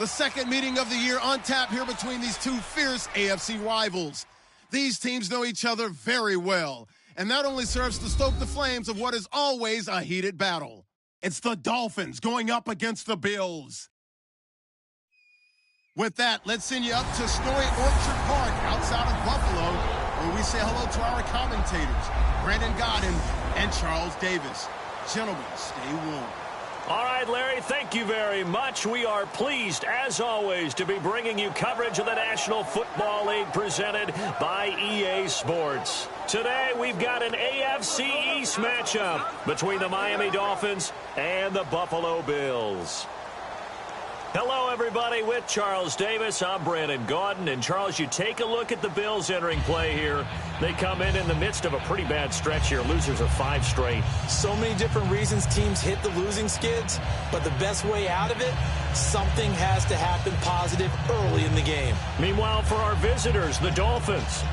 The second meeting of the year on tap here between these two fierce AFC rivals. These teams know each other very well, and that only serves to stoke the flames of what is always a heated battle. It's the Dolphins going up against the Bills. With that, let's send you up to snowy Orchard Park outside of Buffalo, where we say hello to our commentators, Brandon Godden and Charles Davis. Gentlemen, stay warm. All right, Larry, thank you very much. We are pleased, as always, to be bringing you coverage of the National Football League presented by EA Sports. Today, we've got an AFC East matchup between the Miami Dolphins and the Buffalo Bills. Hello, everybody. With Charles Davis, I'm Brandon Gaudin. And, Charles, you take a look at the Bills entering play here. They come in the midst of a pretty bad stretch here. Losers of 5 straight. So many different reasons teams hit the losing skids, but the best way out of it, something has to happen positive early in the game. Meanwhile, for our visitors, the Dolphins,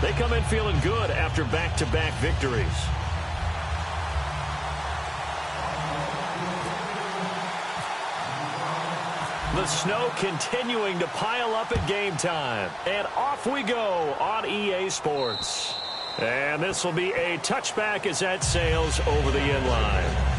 they come in feeling good after back-to-back victories. The snow continuing to pile up at game time. And off we go on EA Sports. And this will be a touchback as that sails over the inline.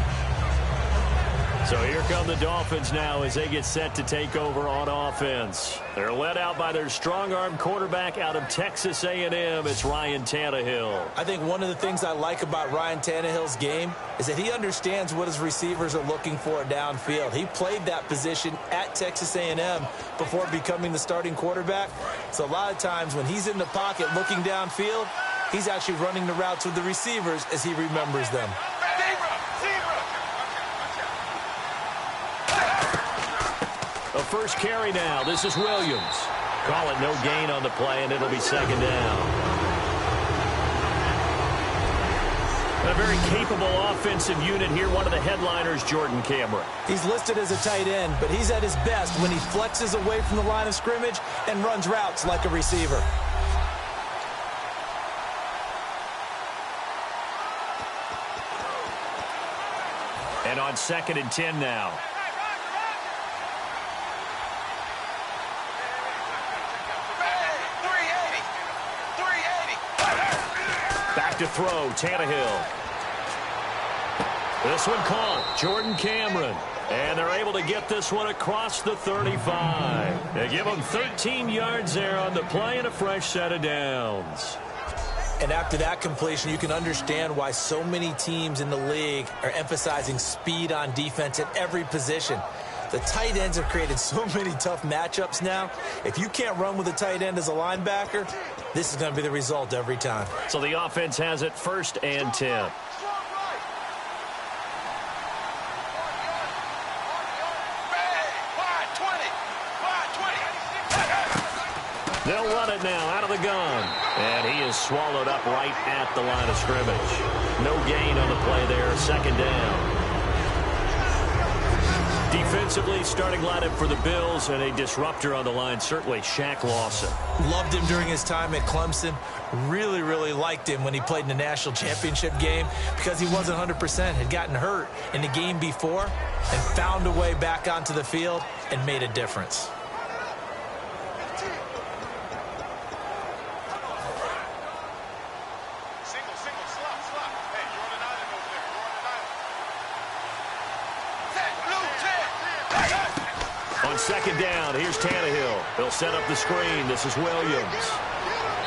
So here come the Dolphins now as they get set to take over on offense. They're led out by their strong-arm quarterback out of Texas A&M. It's Ryan Tannehill. I think one of the things I like about Ryan Tannehill's game is that he understands what his receivers are looking for downfield. He played that position at Texas A&M before becoming the starting quarterback. So a lot of times when he's in the pocket looking downfield, he's actually running the routes with the receivers as he remembers them. The first carry now. This is Williams. Call it no gain on the play, and it'll be second down. A very capable offensive unit here. One of the headliners, Jordan Cameron. He's listed as a tight end, but he's at his best when he flexes away from the line of scrimmage and runs routes like a receiver. And on 2nd and 10 now. Back to throw, Tannehill. This one caught, Jordan Cameron. And they're able to get this one across the 35. They give them 13 yards there on the play and a fresh set of downs. And after that completion, you can understand why so many teams in the league are emphasizing speed on defense at every position. The tight ends have created so many tough matchups now. If you can't run with a tight end as a linebacker, this is going to be the result every time. So the offense has it 1st and 10. They'll run it now out of the gun. And he is swallowed up right at the line of scrimmage. No gain on the play there, 2nd down. Defensively, starting lineup for the Bills, and a disruptor on the line, certainly Shaq Lawson. Loved him during his time at Clemson. Really, really liked him when he played in the national championship game because he wasn't 100%, had gotten hurt in the game before, and found a way back onto the field and made a difference. On 2nd down, here's Tannehill. He'll set up the screen. This is Williams.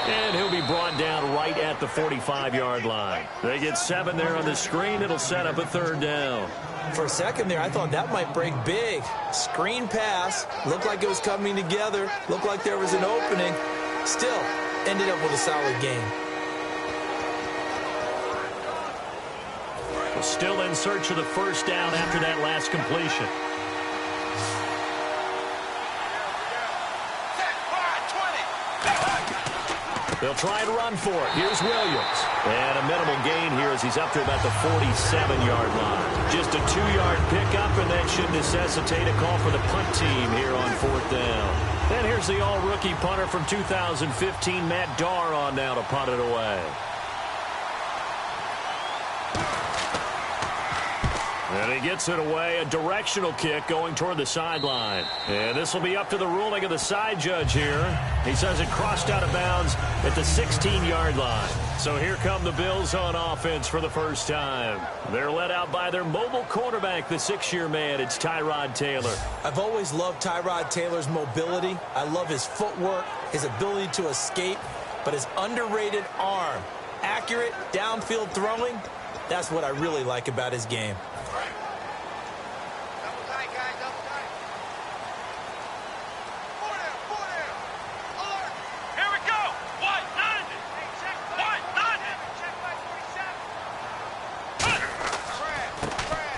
And he'll be brought down right at the 45-yard line. They get 7 there on the screen. It'll set up a 3rd down. For a second there, I thought that might break big. Screen pass. Looked like it was coming together. Looked like there was an opening. Still, ended up with a solid game. Still in search of the 1st down after that last completion. They'll try and run for it. Here's Williams. And a minimal gain here as he's up to about the 47-yard line. Just a 2-yard pickup, and that should necessitate a call for the punt team here on 4th down. And here's the all-rookie punter from 2015, Matt Darr, on now to punt it away. And he gets it away, a directional kick going toward the sideline. And this will be up to the ruling of the side judge here. He says it crossed out of bounds at the 16-yard line. So here come the Bills on offense for the first time. They're led out by their mobile quarterback, the 6-year man. It's Tyrod Taylor. I've always loved Tyrod Taylor's mobility. I love his footwork, his ability to escape, but his underrated arm. Accurate, downfield throwing, that's what I really like about his game.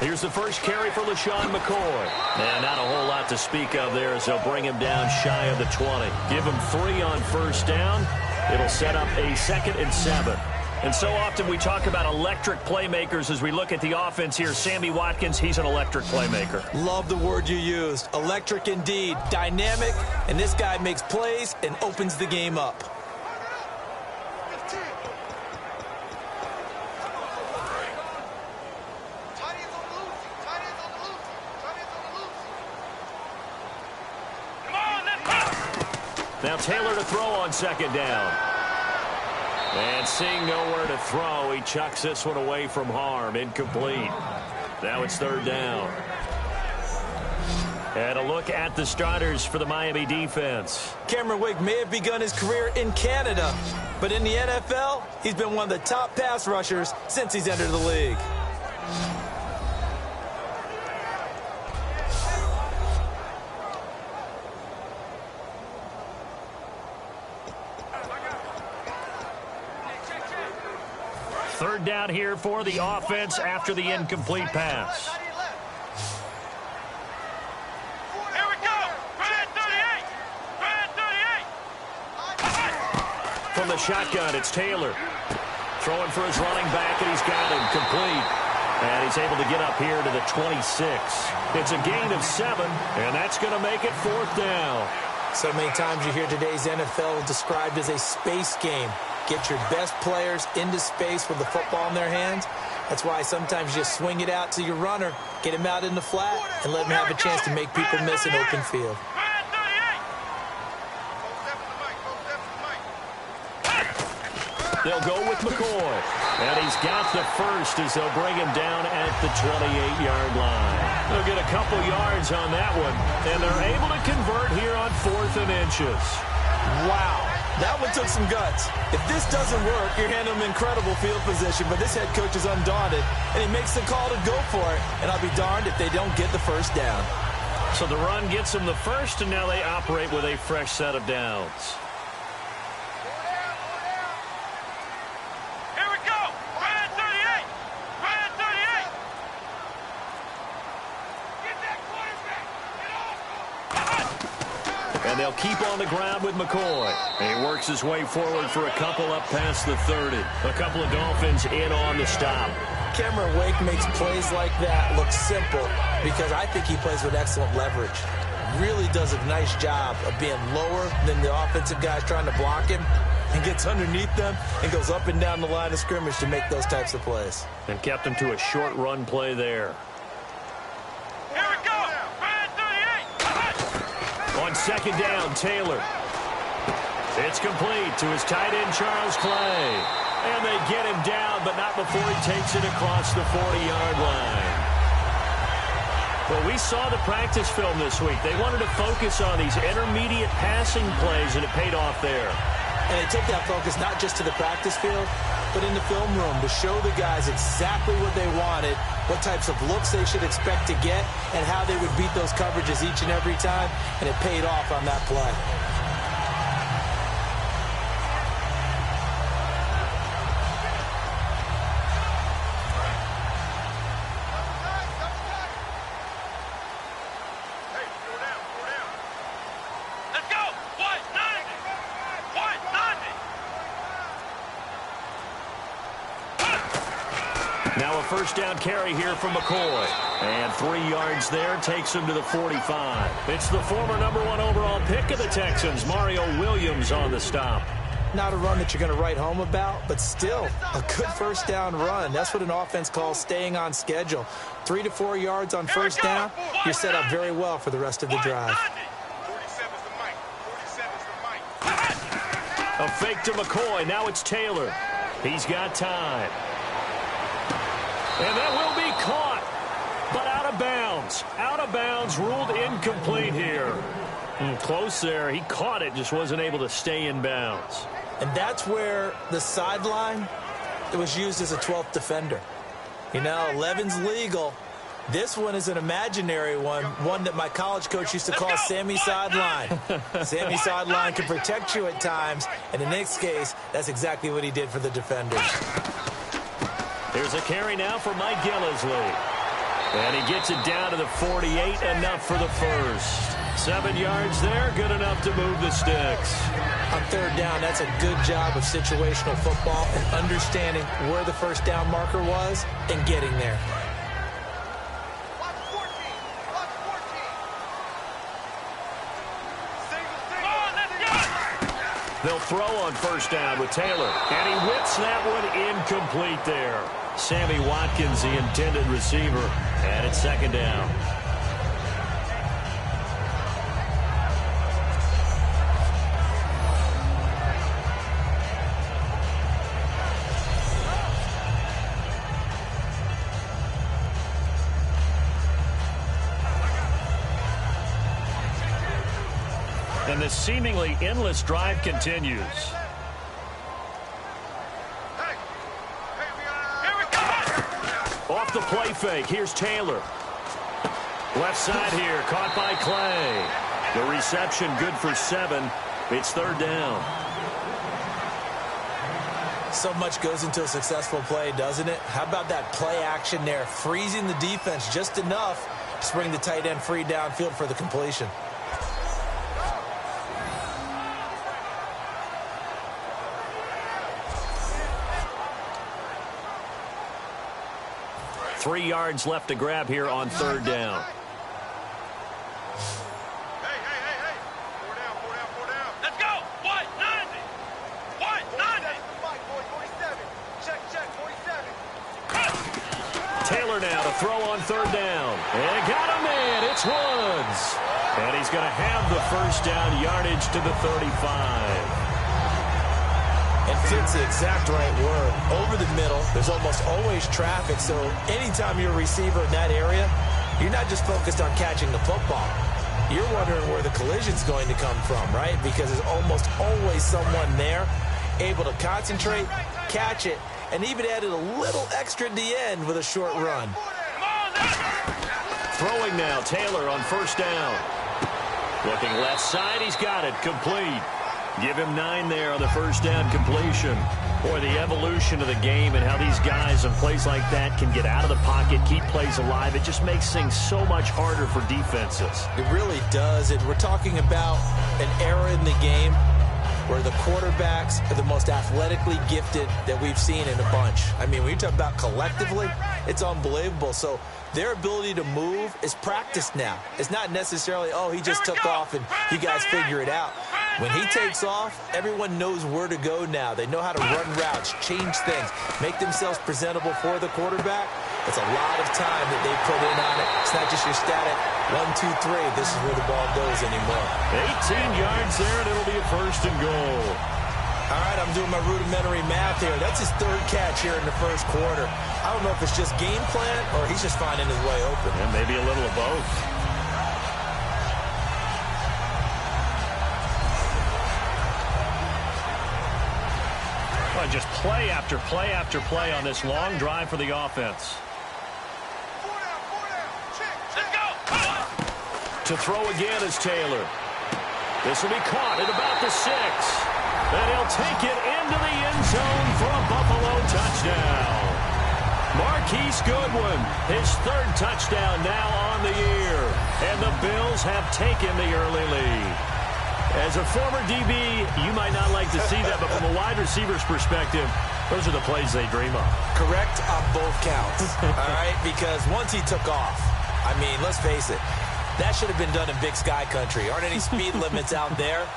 Here's the first carry for LaShawn McCoy. And not a whole lot to speak of there as they'll bring him down shy of the 20. Give him 3 on first down. It'll set up a 2nd and 7. And so often we talk about electric playmakers as we look at the offense here. Sammy Watkins, he's an electric playmaker. Love the word you used. Electric indeed. Dynamic. And this guy makes plays and opens the game up. Now Taylor to throw on 2nd down. And seeing nowhere to throw, he chucks this one away from harm. Incomplete. Now it's 3rd down. And a look at the starters for the Miami defense. Cameron Wake may have begun his career in Canada, but in the NFL, he's been one of the top pass rushers since he's entered the league. Third down here for the offense after the incomplete pass. Here we go. Red 38. Red 38. From the shotgun, it's Taylor. Throwing for his running back, and he's got him complete. And he's able to get up here to the 26. It's a gain of 7, and that's going to make it 4th down. So many times you hear today's NFL described as a space game. Get your best players into space with the football in their hands. That's why sometimes you just swing it out to your runner, get him out in the flat, and let him have a chance to make people miss an open field. They'll go with McCoy. And he's got the first as they'll bring him down at the 28-yard line. They'll get a couple yards on that one, and they're able to convert here on 4th and inches. Wow. That one took some guts. If this doesn't work, you're handing them incredible field position, but this head coach is undaunted, and he makes the call to go for it, and I'll be darned if they don't get the first down. So the run gets them the first, and now they operate with a fresh set of downs. Here we go. Red 38. Red 38. Get that quarterback. Get off. And they'll keep on the ground with McCoy. And he works his way forward for a couple up past the 30. A couple of Dolphins in on the stop. Cameron Wake makes plays like that look simple because I think he plays with excellent leverage. Really does a nice job of being lower than the offensive guys trying to block him and gets underneath them and goes up and down the line of scrimmage to make those types of plays. And kept him to a short run play there. Here we go. Red 38. On 2nd down, Taylor. It's complete to his tight end, Charles Clay. And they get him down, but not before he takes it across the 40-yard line. Well, we saw the practice film this week. They wanted to focus on these intermediate passing plays, and it paid off there. And they take that focus not just to the practice field, but in the film room to show the guys exactly what they wanted, what types of looks they should expect to get, and how they would beat those coverages each and every time, and it paid off on that play. Let's go. What? Nothing. What? Nothing. Now a first down carry here from McCoy. And 3 yards there takes him to the 45. It's the former #1 overall pick of the Texans, Mario Williams, on the stop. Not a run that you're going to write home about, but still a good first down run. That's what an offense calls staying on schedule. 3 to 4 yards on first down, you're set up very well for the rest of the drive. A fake to McCoy. Now it's Taylor. He's got time. And that will be caught, but out of bounds. Out of bounds, ruled incomplete here. Close there. He caught it, just wasn't able to stay in bounds. And that's where the sideline, it was used as a 12th defender. You know, 11's legal. This one is an imaginary one that my college coach used to call Sammy Sideline. Sammy Sideline can protect you at times, and in this case, that's exactly what he did for the defenders. Here's a carry now for Mike Gillisley. And he gets it down to the 48, enough for the first. 7 yards there, good enough to move the sticks. On third down, that's a good job of situational football and understanding where the first down marker was and getting there. They'll throw on first down with Taylor. And he whips that one incomplete there. Sammy Watkins, the intended receiver. And it's second down. And the seemingly endless drive continues. Off the play fake, here's Taylor. Left side here, caught by Clay. The reception good for 7. It's third down. So much goes into a successful play, doesn't it? How about that play action there, freezing the defense just enough to bring the tight end free downfield for the completion. Three yards left to grab here on third down. Hey. 4 down. Let's go. 190. 190. Check. 47. Taylor now to throw on third down. And got a man. It's Woods. And he's going to have the first down, yardage to the 35. And fits the exact right word. Over the middle, there's almost always traffic, so anytime you're a receiver in that area, you're not just focused on catching the football. You're wondering where the collision's going to come from, right? Because there's almost always someone there able to concentrate, catch it, and even added a little extra at the end with a short run. Throwing now, Taylor on first down. Looking left side, he's got it, complete. Give him 9 there on the first down completion. Boy, the evolution of the game and how these guys in plays like that can get out of the pocket, keep plays alive, it just makes things so much harder for defenses. It really does. And we're talking about an era in the game where the quarterbacks are the most athletically gifted that we've seen in a bunch. I mean, when you talk about collectively, it's unbelievable. So their ability to move is practiced now. It's not necessarily, oh, he just took off and you guys figure it out. When he takes off, everyone knows where to go now. They know how to run routes, change things, make themselves presentable for the quarterback. It's a lot of time that they put in on it. It's not just your static 1, 2, 3. This is where the ball goes anymore. 18 yards there, and it'll be a first and goal. All right, I'm doing my rudimentary math here. That's his third catch here in the first quarter. I don't know if it's just game plan or he's just finding his way open. And maybe a little of both. Well, just play after play after play on this long drive for the offense. Let's go. To throw again is Taylor. This will be caught at about the 6. And he'll take it into the end zone for a Buffalo touchdown. Marquise Goodwin, his third touchdown now on the year. And the Bills have taken the early lead. As a former DB, you might not like to see that, but from a wide receiver's perspective, those are the plays they dream of. Correct on both counts, all right? Because once he took off, I mean, let's face it, that should have been done in Big Sky country. Aren't any speed limits out there?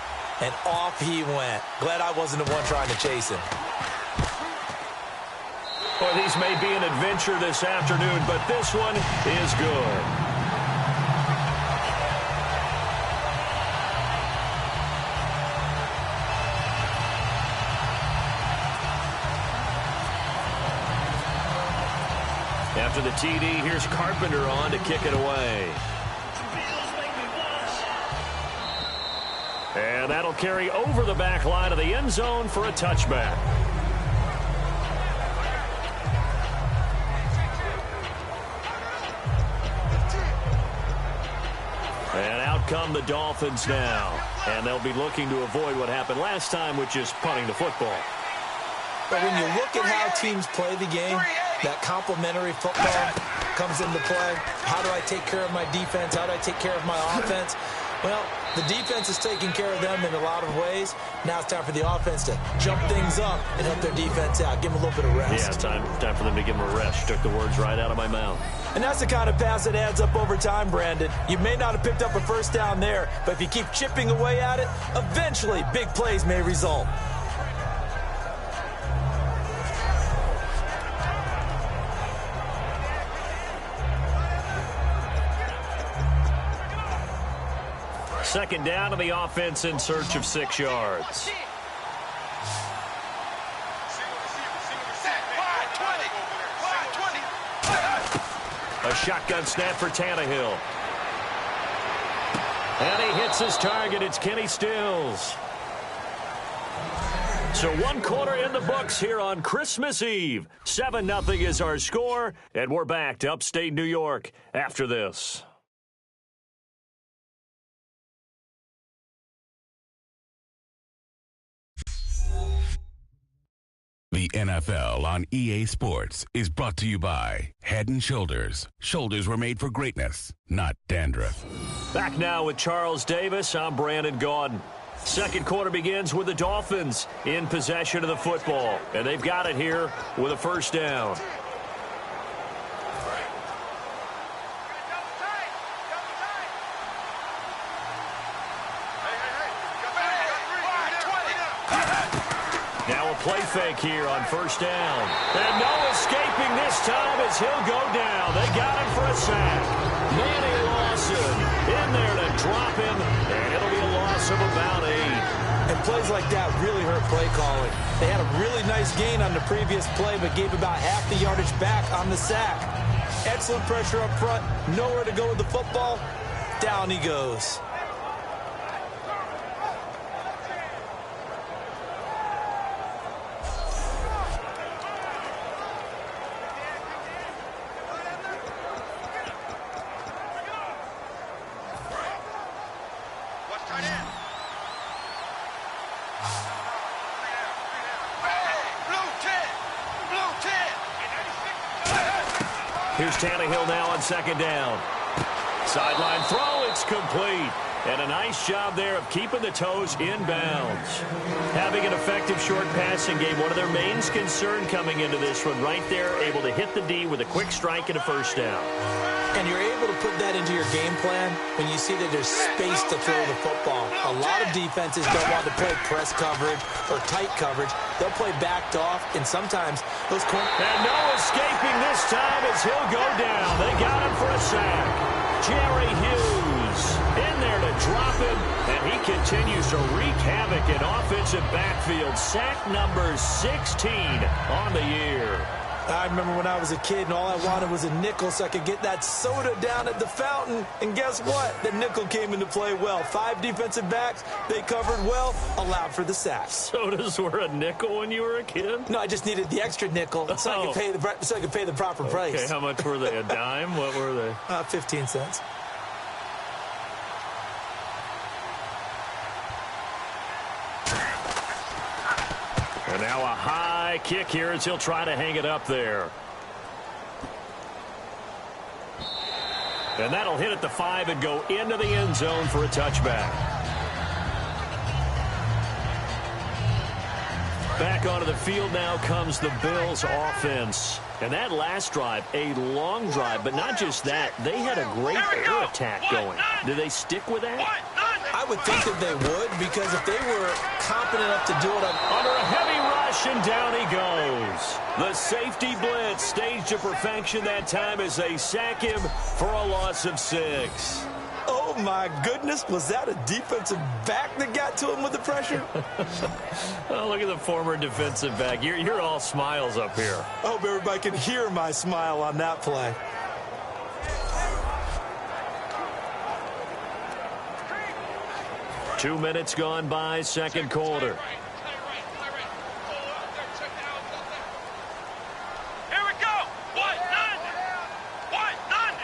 And off he went. Glad I wasn't the one trying to chase him. Well, these may be an adventure this afternoon, but this one is good. After the TD, here's Carpenter on to kick it away. And that'll carry over the back line of the end zone for a touchback. And out come the Dolphins now. And they'll be looking to avoid what happened last time, which is punting the football. But when you look at how teams play the game, that complementary football comes into play. How do I take care of my defense? How do I take care of my offense? Well, the defense is taking care of them in a lot of ways. Now it's time for the offense to jump things up and help their defense out. Give them a little bit of rest. Yeah, time for them to give them a rest. Took the words right out of my mouth. And that's the kind of pass that adds up over time, Brandon. You may not have picked up a first down there, but if you keep chipping away at it, eventually big plays may result. Second down to the offense in search of 6 yards. A shotgun snap for Tannehill. And he hits his target. It's Kenny Stills. So 1 quarter in the books here on Christmas Eve. 7-0 is our score, and we're back to upstate New York after this. The NFL on EA Sports is brought to you by Head & Shoulders. Shoulders were made for greatness, not dandruff. Back now with Charles Davis. I'm Brandon Gaudin. Second quarter begins with the Dolphins in possession of the football. And they've got it here with a first down. Now a play fake here on first down. And no escaping this time as he'll go down. They got him for a sack. Manny Lawson in there to drop him, and it'll be a loss of about 8. And plays like that really hurt play calling. They had a really nice gain on the previous play, but gave about half the yardage back on the sack. Excellent pressure up front. Nowhere to go with the football. Down he goes. Here's Tannehill now on second down. Sideline throw, it's complete. And a nice job there of keeping the toes in bounds. Having an effective short passing game, one of their main concern coming into this one, right there, able to hit the D with a quick strike and a first down. And you're able to put that into your game plan when you see that there's space to throw the football. A lot of defenses don't want to play press coverage or tight coverage. They'll play backed off, and sometimes those corners. And no escaping this time as he'll go down. They got him for a sack. Jerry Hughes in there to drop him, and he continues to wreak havoc in offensive backfield. Sack number 16 on the year. I remember when I was a kid and all I wanted was a nickel so I could get that soda down at the fountain. And guess what? The nickel came into play well. 5 defensive backs, they covered well, allowed for the sacks. Sodas were a nickel when you were a kid? No, I just needed the extra nickel so I could pay the proper price. Okay, how much were they? A dime? What were they? 15 cents. And now a high kick here as he'll try to hang it up there. And that'll hit at the 5 and go into the end zone for a touchback. Back onto the field now comes the Bills offense. And that last drive, a long drive, but not just that. They had a great air attack going. Do they stick with that? I would think that they would, because if they were competent enough to do it under a heavy rush, and down he goes. The safety blitz staged to perfection that time as they sack him for a loss of 6. Oh, my goodness. Was that a defensive back that got to him with the pressure? Oh, look at the former defensive back. You're all smiles up here. I hope everybody can hear my smile on that play. Two minutes gone by, second quarter. Here we go. What? None. What? None.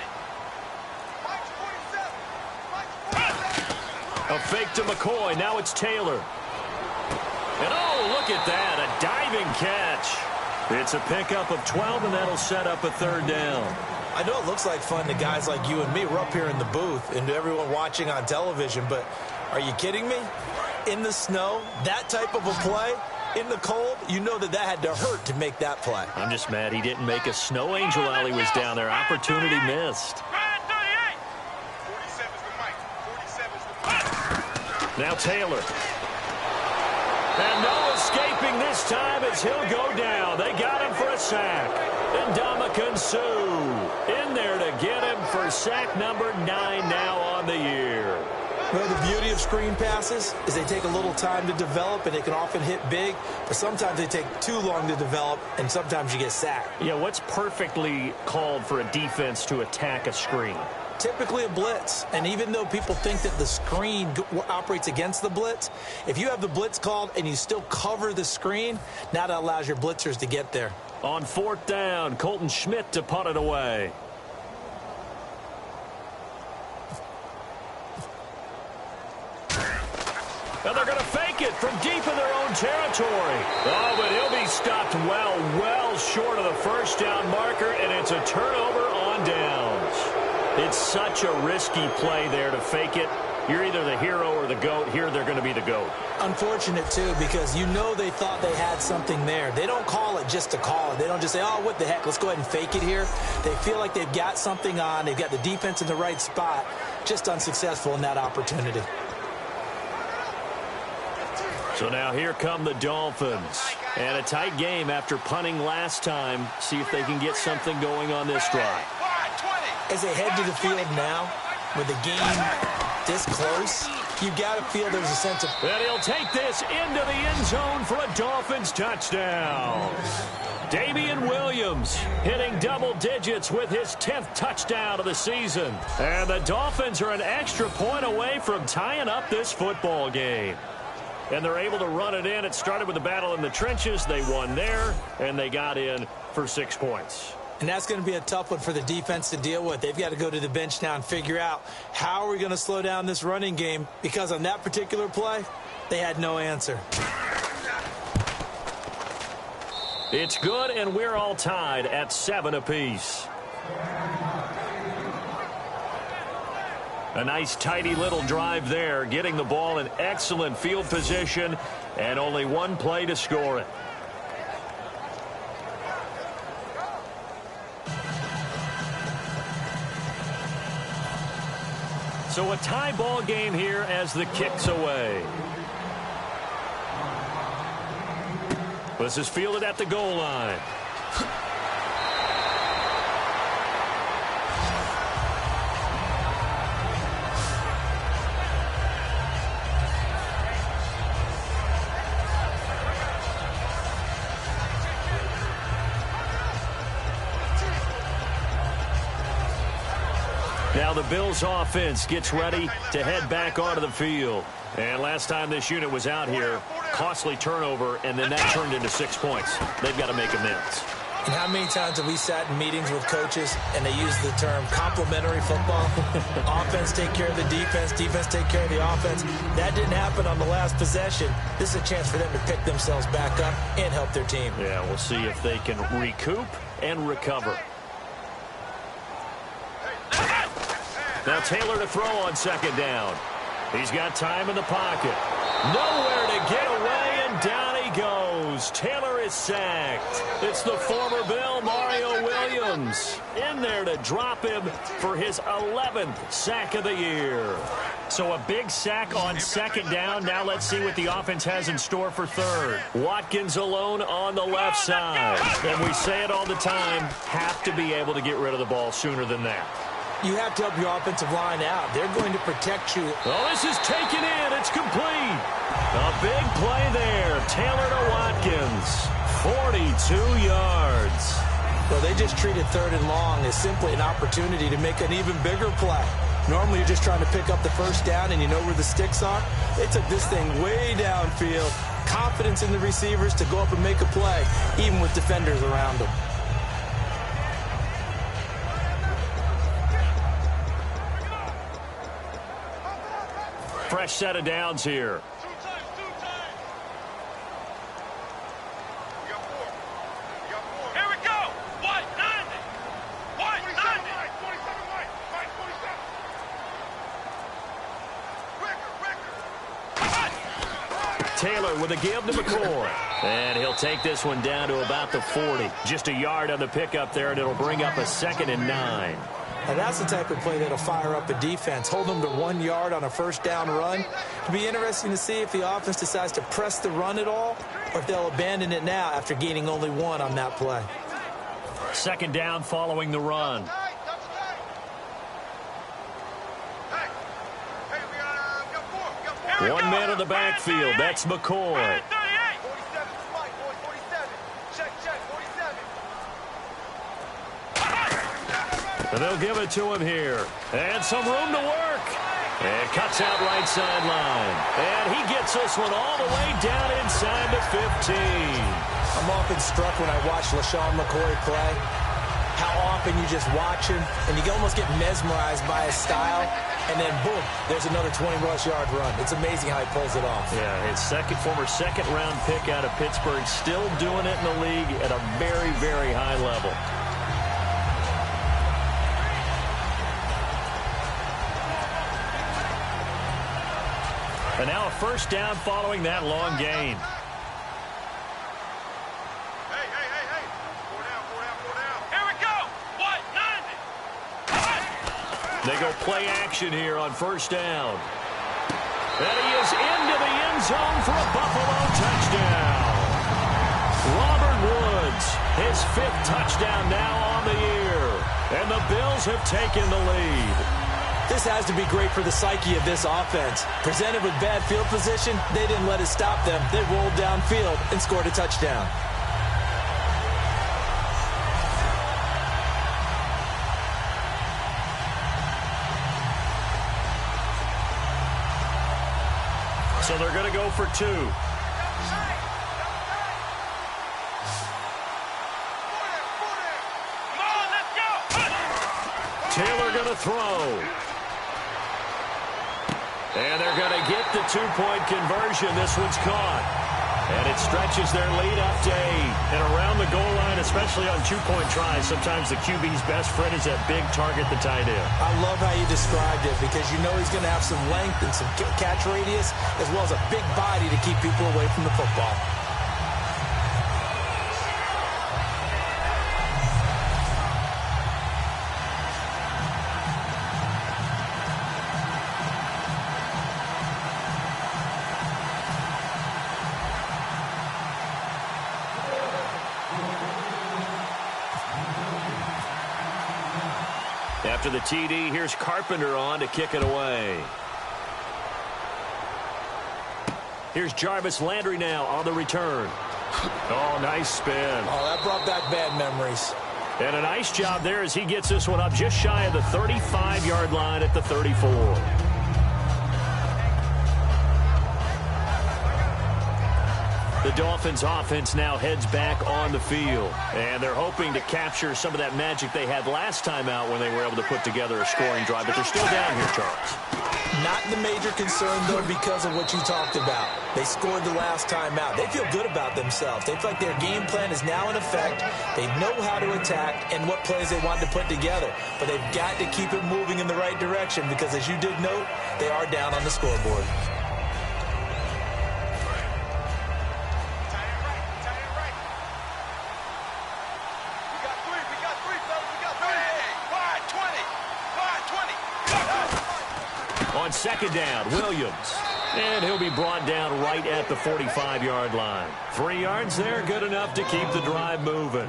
A fake to McCoy. Now it's Taylor. And oh, look at that. A diving catch. It's a pickup of 12, and that'll set up a third down. I know it looks like fun to guys like you and me. We're up here in the booth and to everyone watching on television, but are you kidding me? In the snow, that type of a play, in the cold, you know that had to hurt to make that play. I'm just mad he didn't make a snow angel while he was down there. Opportunity missed. Now Taylor. And no escaping this time as he'll go down. They got him for a sack. And Ndamukong Suh in there to get him for sack number 9 now on the year. Well, the beauty of screen passes is they take a little time to develop, and they can often hit big, but sometimes they take too long to develop, and sometimes you get sacked. Yeah, what's perfectly called for a defense to attack a screen? Typically a blitz, and even though people think that the screen operates against the blitz, if you have the blitz called and you still cover the screen, now that allows your blitzers to get there. On fourth down, Colton Schmidt to punt it away. And they're going to fake it from deep in their own territory. Oh, but he'll be stopped well short of the first down marker, and it's a turnover on downs. It's such a risky play there to fake it. You're either the hero or the GOAT. Here they're going to be the GOAT. Unfortunate, too, because you know they thought they had something there. They don't call it just to call it. They don't just say, oh, what the heck, let's go ahead and fake it here. They feel like they've got something on. They've got the defense in the right spot. Just unsuccessful in that opportunity. So now here come the Dolphins. And a tight game after punting last time. See if they can get something going on this drive. As they head to the field now, with the game this close, you've got to feel there's a sense of... And he'll take this into the end zone for a Dolphins touchdown. Damian Williams hitting double digits with his 10th touchdown of the season. And the Dolphins are an extra point away from tying up this football game. And they're able to run it in. It started with a battle in the trenches. They won there, and they got in for 6 points. And that's going to be a tough one for the defense to deal with. They've got to go to the bench now and figure out how are we going to slow down this running game, because on that particular play, they had no answer. It's good, and we're all tied at 7 apiece. A nice, tidy little drive there, getting the ball in excellent field position, and only one play to score it. So a tie ball game here as the kick's away. This is fielded at the goal line. Now the Bills offense gets ready to head back onto the field. And last time this unit was out here, costly turnover, and then that turned into 6 points. They've got to make amends. And how many times have we sat in meetings with coaches and they use the term complementary football? Offense take care of the defense, defense take care of the offense. That didn't happen on the last possession. This is a chance for them to pick themselves back up and help their team. Yeah, we'll see if they can recoup and recover. Now Taylor to throw on second down. He's got time in the pocket. Nowhere to get away, and down he goes. Taylor is sacked. It's the former Bill, Mario Williams, in there to drop him for his 11th sack of the year. So a big sack on second down. Now let's see what the offense has in store for third. Watkins alone on the left side. And we say it all the time, have to be able to get rid of the ball sooner than that. You have to help your offensive line out. They're going to protect you. Oh, this is taken in. It's complete. A big play there. Taylor to Watkins. 42 yards. Well, they just treated third and long as simply an opportunity to make an even bigger play. Normally, you're just trying to pick up the first down and you know where the sticks are. They took this thing way downfield. Confidence in the receivers to go up and make a play, even with defenders around them. Fresh set of downs here. Here we go. White 90. White 90. Taylor with a give to McCoy. And he'll take this one down to about the 40. Just a yard on the pickup there, and it'll bring up a 2nd and 9. Now that's the type of play that'll fire up a defense. Hold them to 1 yard on a first down run. It'll be interesting to see if the offense decides to press the run at all, or if they'll abandon it now after gaining only 1 on that play. 2nd down following the run. 1 man in the backfield. That's McCoy. And they'll give it to him here. And some room to work. And cuts out right sideline. And he gets this one all the way down inside the 15. I'm often struck when I watch LaShawn McCoy play, how often you just watch him, and you can almost get mesmerized by his style, and then boom, there's another 20-rush yard run. It's amazing how he pulls it off. Yeah, his former second-round pick out of Pittsburgh, still doing it in the league at a very, very high level. And now a first down following that long gain. Hey. Four down. Here we go. White 90. They go play action here on first down. And he is into the end zone for a Buffalo touchdown. Robert Woods, his 5th touchdown now on the year. And the Bills have taken the lead. This has to be great for the psyche of this offense. Presented with bad field position, they didn't let it stop them. They rolled downfield and scored a touchdown. So they're going to go for 2. Taylor going to throw. And they're going to get the 2-point conversion. This one's caught. And it stretches their lead up to 8. And around the goal line, especially on 2-point tries, sometimes the QB's best friend is that big target, the tight end. I love how you described it because you know he's going to have some length and some catch radius as well as a big body to keep people away from the football. After the TD, here's Carpenter on to kick it away. Here's Jarvis Landry now on the return. Oh, nice spin. Oh, that brought back bad memories. And a nice job there as he gets this one up just shy of the 35-yard line at the 34. The Dolphins offense now heads back on the field. And they're hoping to capture some of that magic they had last time out when they were able to put together a scoring drive. But they're still down here, Charles. Not the major concern, though, because of what you talked about. They scored the last time out. They feel good about themselves. They feel like their game plan is now in effect. They know how to attack and what plays they want to put together. But they've got to keep it moving in the right direction because, as you did note, they are down on the scoreboard. second down. Williams. And he'll be brought down right at the 45-yard line. 3 yards there, good enough to keep the drive moving.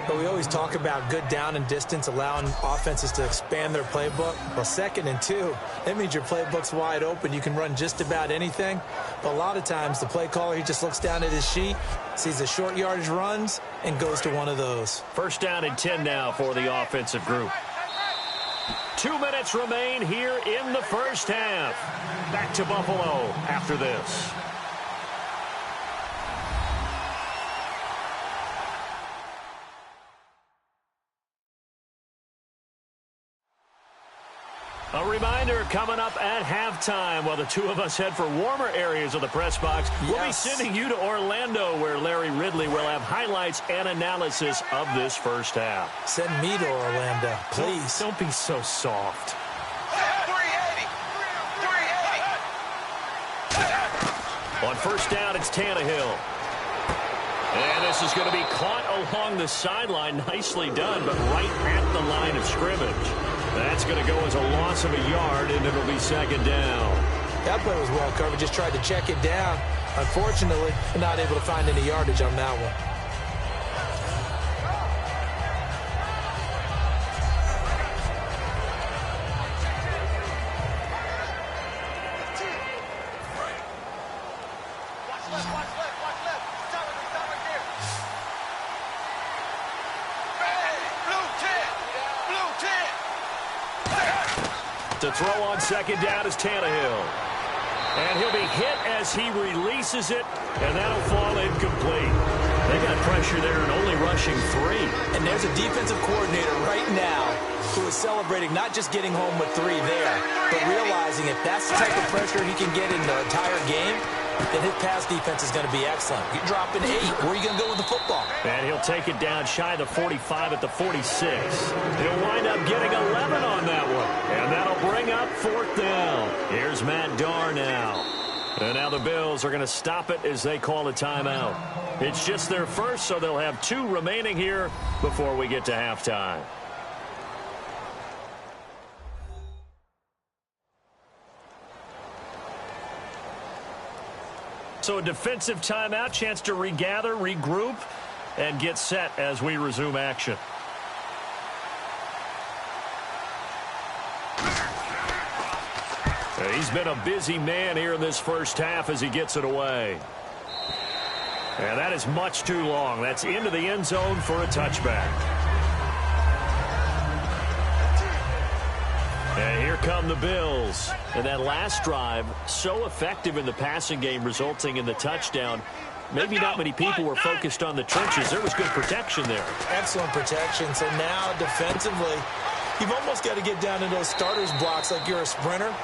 But we always talk about good down and distance, allowing offenses to expand their playbook. Well, 2nd and 2, that means your playbook's wide open. You can run just about anything. But a lot of times, the play caller, he just looks down at his sheet, sees the short yardage runs, and goes to one of those. First down and 10 now for the offensive group. 2 minutes remain here in the first half. Back to Buffalo after this. A reminder coming up at halftime while the two of us head for warmer areas of the press box. Yes. We'll be sending you to Orlando where Larry Ridley will have highlights and analysis of this first half. Send me to Orlando, please. Don't be so soft. 380. On first down, it's Tannehill. And this is going to be caught along the sideline. Nicely done, but right at the line of scrimmage. That's going to go as a loss of a yard, and it'll be second down. That play was well covered. Just tried to check it down. Unfortunately, not able to find any yardage on that one. To throw on second down is Tannehill. And he'll be hit as he releases it, and that'll fall incomplete. They got pressure there and only rushing 3. And there's a defensive coordinator right now who is celebrating not just getting home with 3 there, but realizing if that's the type of pressure he can get in the entire game, then his pass defense is going to be excellent. You're dropping 8. Where are you going to go with the football? And he'll take it down shy of the 45 at the 46. He'll wind up getting 11 on that one. And that'll bring up 4th down. Here's Matt Darr now. And now the Bills are going to stop it as they call a timeout. It's just their first, so they'll have 2 remaining here before we get to halftime. So a defensive timeout, chance to regather, regroup, and get set as we resume action. He's been a busy man here in this first half as he gets it away. And that is much too long. That's into the end zone for a touchback. And here come the Bills. And that last drive, so effective in the passing game, resulting in the touchdown. Maybe not many people were focused on the trenches. There was good protection there. Excellent protection. So now defensively, you've almost got to get down in those starters blocks like you're a sprinter.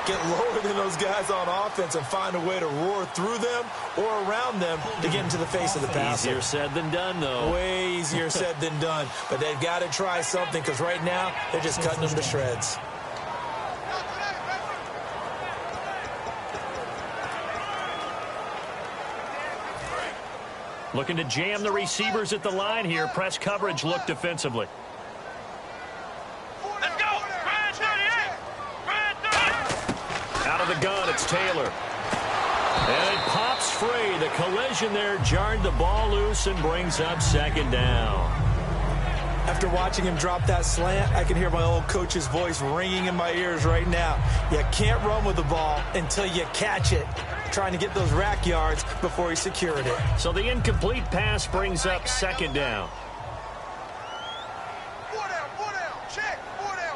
Get lower than those guys on offense and find a way to roar through them or around them to get into the face of the passer. Easier said than done, though. Way easier said than done. But they've got to try something because right now they're just cutting them to shreds. Looking to jam the receivers at the line here. Press coverage look defensively. Let's go. Ryan 38. Ryan 38. Out of the gun, it's Taylor. And it pops free. The collision there jarred the ball loose and brings up second down. After watching him drop that slant, I can hear my old coach's voice ringing in my ears right now. You can't run with the ball until you catch it. Trying to get those rack yards before he secured it. So the incomplete pass brings up second down.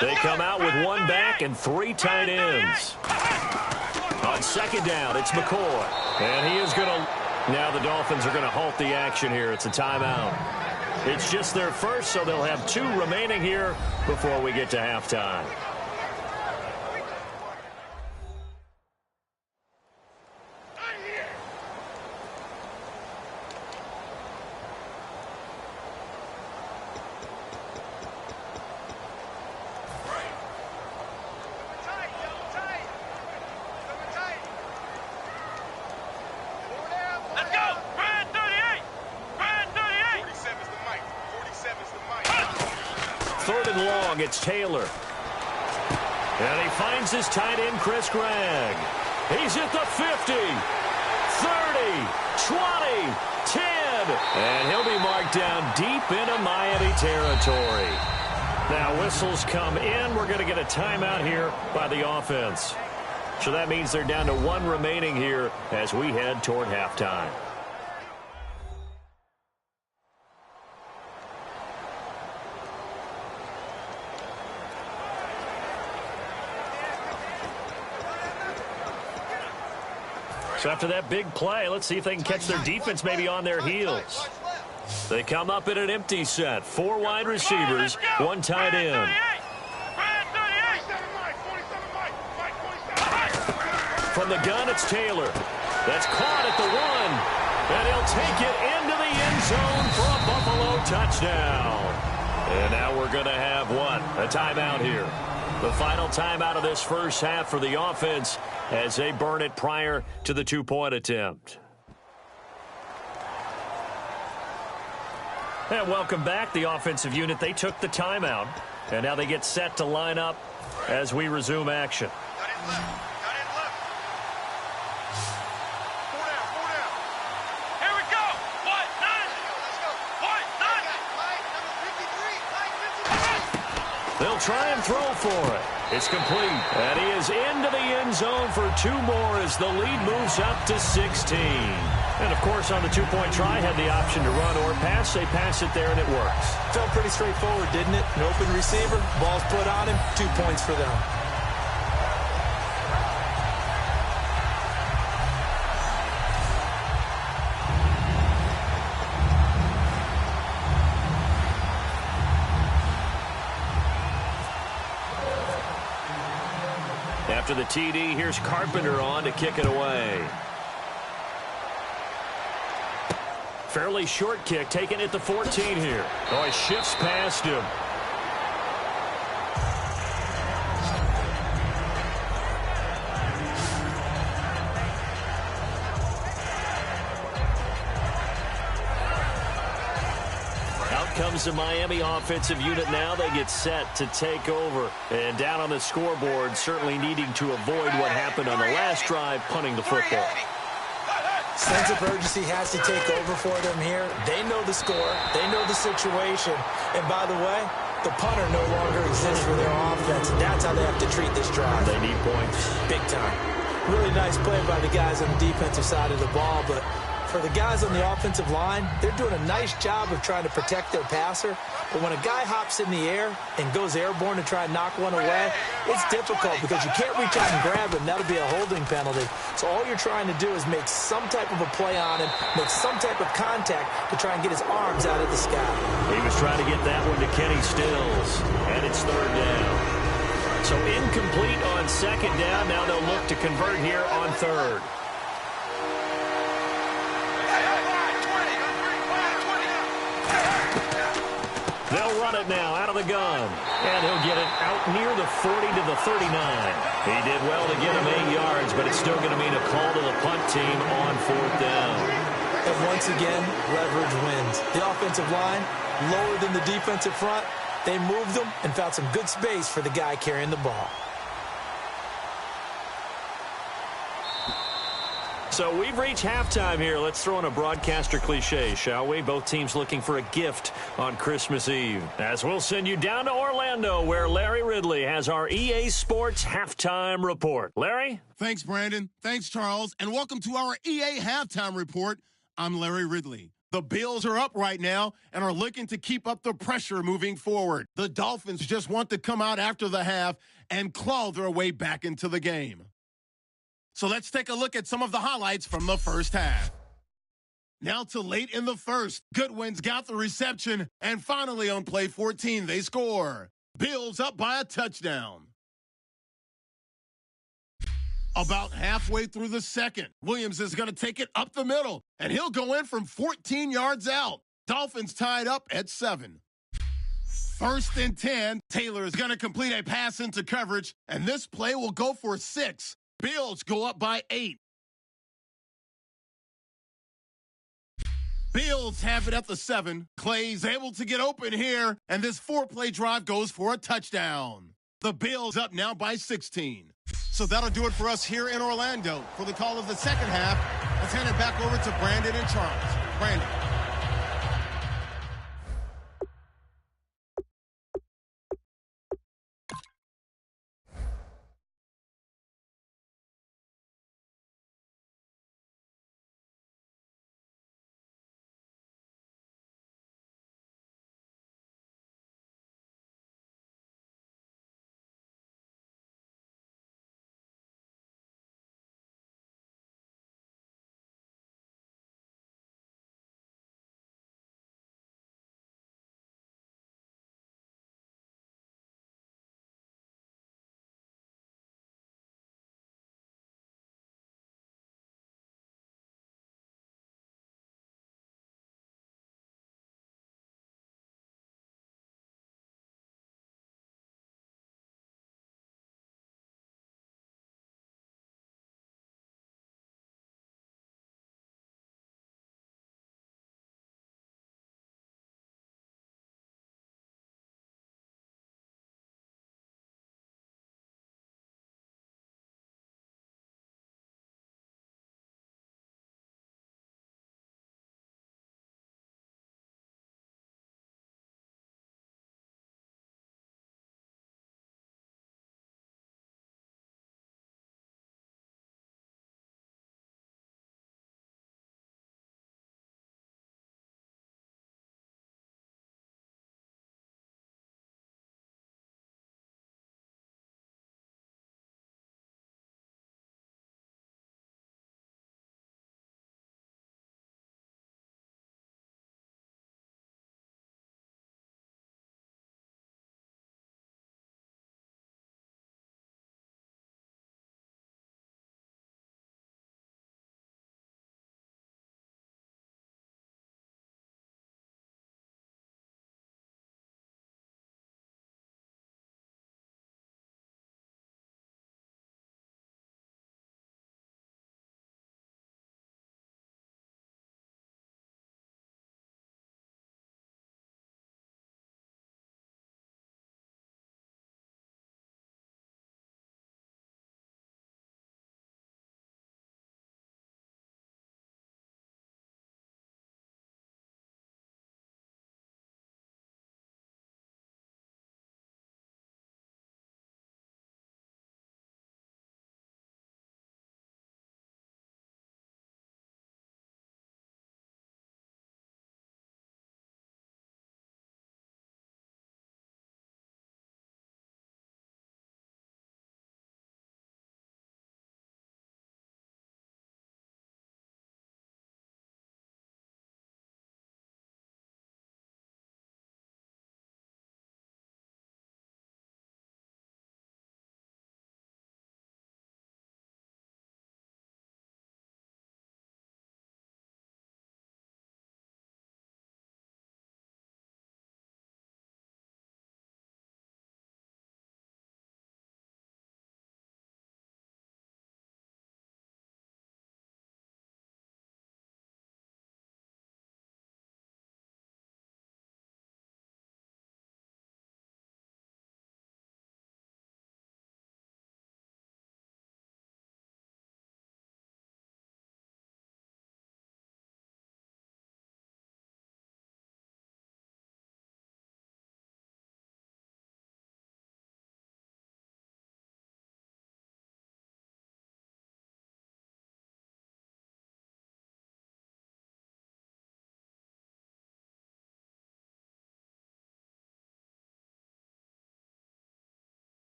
They come out with 1 back and 3 tight ends. On second down, it's McCoy. And he is going to... Now the Dolphins are going to halt the action here. It's a timeout. It's just their first, so they'll have 2 remaining here before we get to halftime. It's Taylor. And he finds his tight end, Chris Gregg. He's at the 50, 30, 20, 10. And he'll be marked down deep into Miami territory. Now whistles come in. We're going to get a timeout here by the offense. So that means they're down to one remaining here as we head toward halftime. So after that big play, let's see if they can catch their defense maybe on their heels. They come up in an empty set. 4 wide receivers, 1 tight end. From the gun, it's Taylor. That's caught at the 1. And he'll take it into the end zone for a Buffalo touchdown. And now we're going to have a timeout here. The final timeout of this first half for the offense as they burn it prior to the 2-point attempt. And welcome back. The offensive unit, they took the timeout. And now they get set to line up as we resume action. They'll try and throw for it. It's complete. And he is into the end zone for 2 more as the lead moves up to 16. And, of course, on the 2-point try, had the option to run or pass. They pass it there, and it works. Felt pretty straightforward, didn't it? An open receiver, ball's put on him, 2 points for them. After the TD, here's Carpenter on to kick it away. Fairly short kick, taken at the 14 here. Oh, he shifts past him. Comes the Miami offensive unit now. They get set to take over. And down on the scoreboard, certainly needing to avoid what happened on the last drive, punting the football. Sense of urgency has to take over for them here. They know the score. They know the situation. And by the way, the punter no longer exists for their offense. And that's how they have to treat this drive. They need points. Big time. Really nice play by the guys on the defensive side of the ball, but for the guys on the offensive line, they're doing a nice job of trying to protect their passer. But when a guy hops in the air and goes airborne to try and knock one away, it's difficult because you can't reach out and grab him. That'll be a holding penalty. So all you're trying to do is make some type of a play on him, make some type of contact to try and get his arms out of the sky. He was trying to get that one to Kenny Stills, and it's 3rd down. So incomplete on 2nd down. Now they'll look to convert here on 3rd. They'll run it now out of the gun. And he'll get it out near the 40 to the 39. He did well to get him 8 yards, but it's still going to mean a call to the punt team on 4th down. And once again, leverage wins. The offensive line, lower than the defensive front. They moved them and found some good space for the guy carrying the ball. So we've reached halftime here. Let's throw in a broadcaster cliche, shall we? Both teams looking for a gift on Christmas Eve. As we'll send you down to Orlando, where Larry Ridley has our EA Sports Halftime Report. Larry? Thanks, Brandon. Thanks, Charles. And welcome to our EA Halftime Report. I'm Larry Ridley. The Bills are up right now and are looking to keep up the pressure moving forward. The Dolphins just want to come out after the half and claw their way back into the game. So let's take a look at some of the highlights from the first half. Now to late in the first, Goodwin's got the reception, and finally on play 14, they score. Bills up by a touchdown. About halfway through the second, Williams is going to take it up the middle, and he'll go in from 14 yards out. Dolphins tied up at 7. 1st and 10, Taylor is going to complete a pass into coverage, and this play will go for 6. Bills go up by 8. Bills have it at the 7. Clay's able to get open here, and this 4-play drive goes for a touchdown. The Bills up now by 16. So that'll do it for us here in Orlando. For the call of the second half, let's hand it back over to Brandon and Charles. Brandon.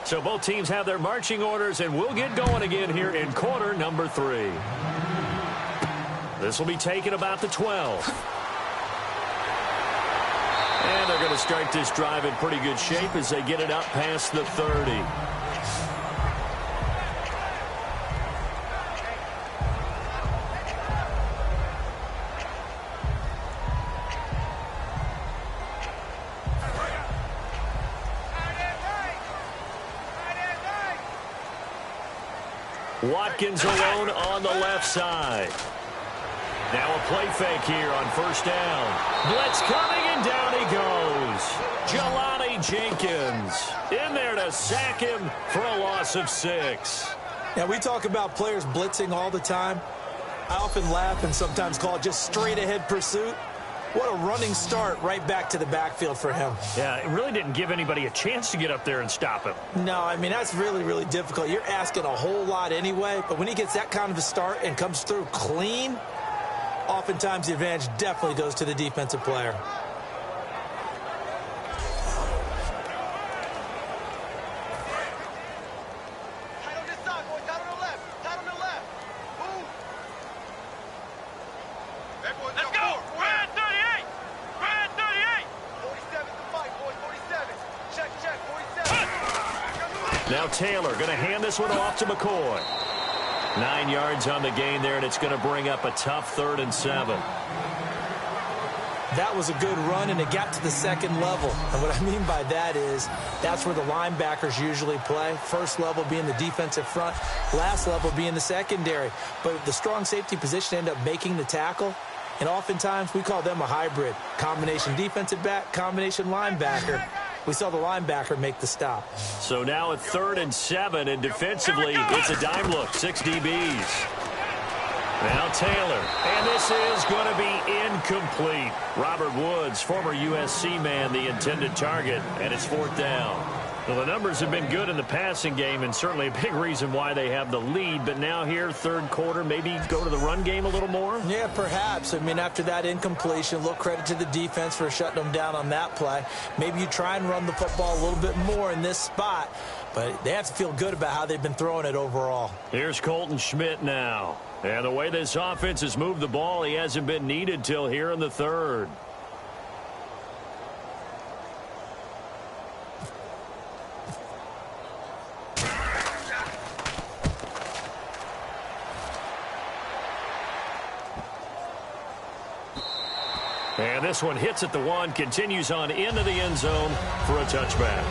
So both teams have their marching orders, and we'll get going again here in quarter number 3. This will be taken about the 12. And they're going to start this drive in pretty good shape as they get it up past the 30. Watkins alone on the left side. Now a play fake here on first down. Blitz coming, and down he goes. Jelani Jenkins in there to sack him for a loss of 6. Yeah, we talk about players blitzing all the time. I often laugh and sometimes call it just straight-ahead pursuit. What a running start right back to the backfield for him. Yeah, it really didn't give anybody a chance to get up there and stop him. No, I mean, that's really, really difficult. You're asking a whole lot anyway, but when he gets that kind of a start and comes through clean, oftentimes the advantage definitely goes to the defensive player. Now Taylor going to hand this one off to McCoy. 9 yards on the gain there, and it's going to bring up a tough 3rd and 7. That was a good run, and it got to the second level. And what I mean by that is that's where the linebackers usually play. First level being the defensive front, last level being the secondary. But the strong safety position ended up making the tackle. And oftentimes we call them a hybrid. Combination defensive back, combination linebacker. We saw the linebacker make the stop. So now at 3rd and 7, and defensively, it's a dime look, 6 DBs. Now Taylor, and this is going to be incomplete. Robert Woods, former USC man, the intended target, and it's 4th down. Well, the numbers have been good in the passing game, and certainly a big reason why they have the lead. But now here, 3rd quarter, maybe go to the run game a little more? Yeah, perhaps. I mean, after that incompletion, a little credit to the defense for shutting them down on that play. Maybe you try and run the football a little bit more in this spot. But they have to feel good about how they've been throwing it overall. Here's Colton Schmidt now. And the way this offense has moved the ball, he hasn't been needed till here in the 3rd. And this one hits at the 1, continues on into the end zone for a touchback.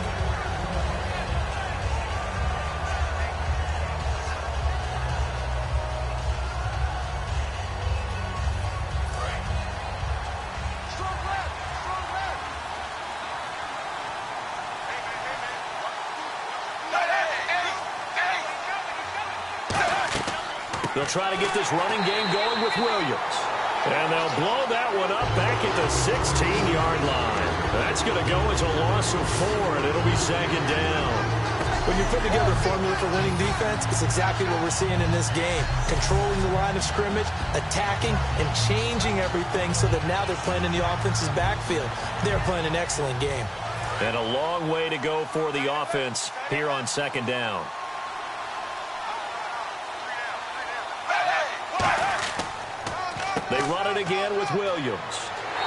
They'll try to get this running game going with Williams. And they'll blow that one up back at the 16-yard line. That's going to go as a loss of 4, and it'll be 2nd down. When you put together a formula for winning defense, it's exactly what we're seeing in this game. Controlling the line of scrimmage, attacking, and changing everything so that now they're playing in the offense's backfield. They're playing an excellent game. And a long way to go for the offense here on 2nd down. They run it again with Williams.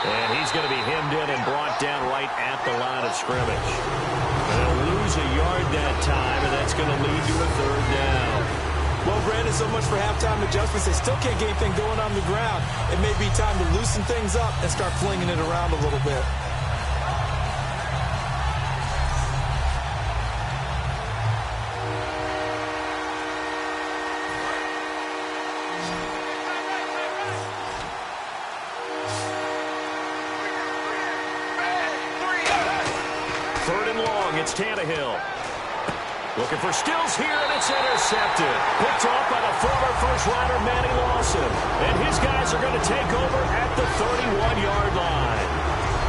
And he's going to be hemmed in and brought down right at the line of scrimmage. They'll lose a yard that time, and that's going to lead to a 3rd down. Well, granted, so much for halftime adjustments. They still can't get anything going on the ground. It may be time to loosen things up and start flinging it around a little bit. It's Tannehill. Looking for Stills here, and it's intercepted. Picked off by the former first-rounder Manny Lawson. And his guys are going to take over at the 31-yard line.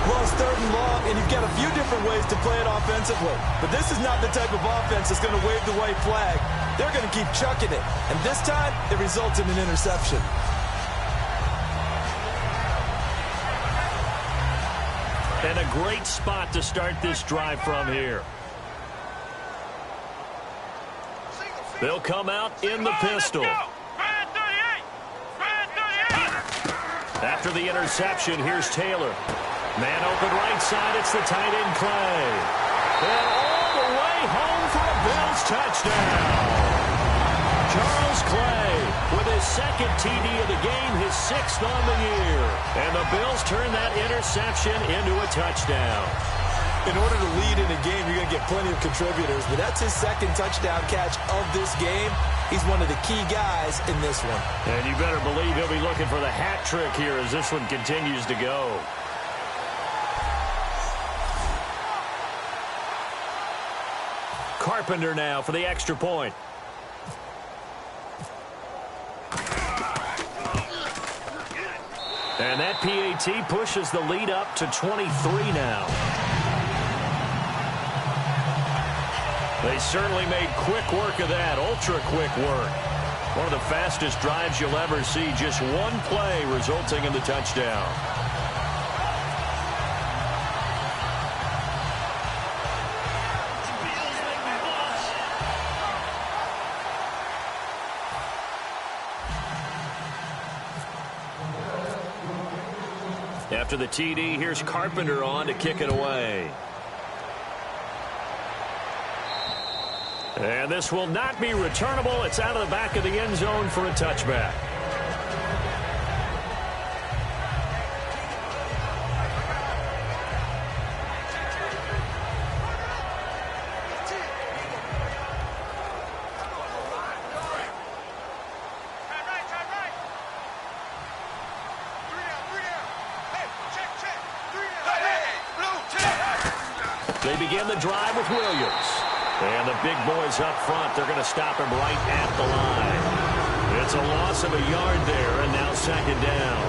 Well, it's 3rd and long, and you've got a few different ways to play it offensively. But this is not the type of offense that's going to wave the white flag. They're going to keep chucking it. And this time, it results in an interception. And a great spot to start this drive from here. They'll come out in the pistol. After the interception, here's Taylor. Man open right side, it's the tight end Clay. And all the way home for a Bills touchdown. Charles Clay with his 2nd TD of the game, his 6th on the year. And the Bills turn that interception into a touchdown. In order to lead in a game, you're going to get plenty of contributors, but that's his 2nd touchdown catch of this game. He's one of the key guys in this one. And you better believe he'll be looking for the hat trick here as this one continues to go. Carpenter now for the extra point. And that PAT pushes the lead up to 23 now. They certainly made quick work of that, ultra-quick work. One of the fastest drives you'll ever see, just one play resulting in the touchdown. After the TD, here's Carpenter on to kick it away. And this will not be returnable. It's out of the back of the end zone for a touchback. They begin the drive with Williams. And the big boys up front, they're going to stop him right at the line. It's a loss of a yard there, and now second down.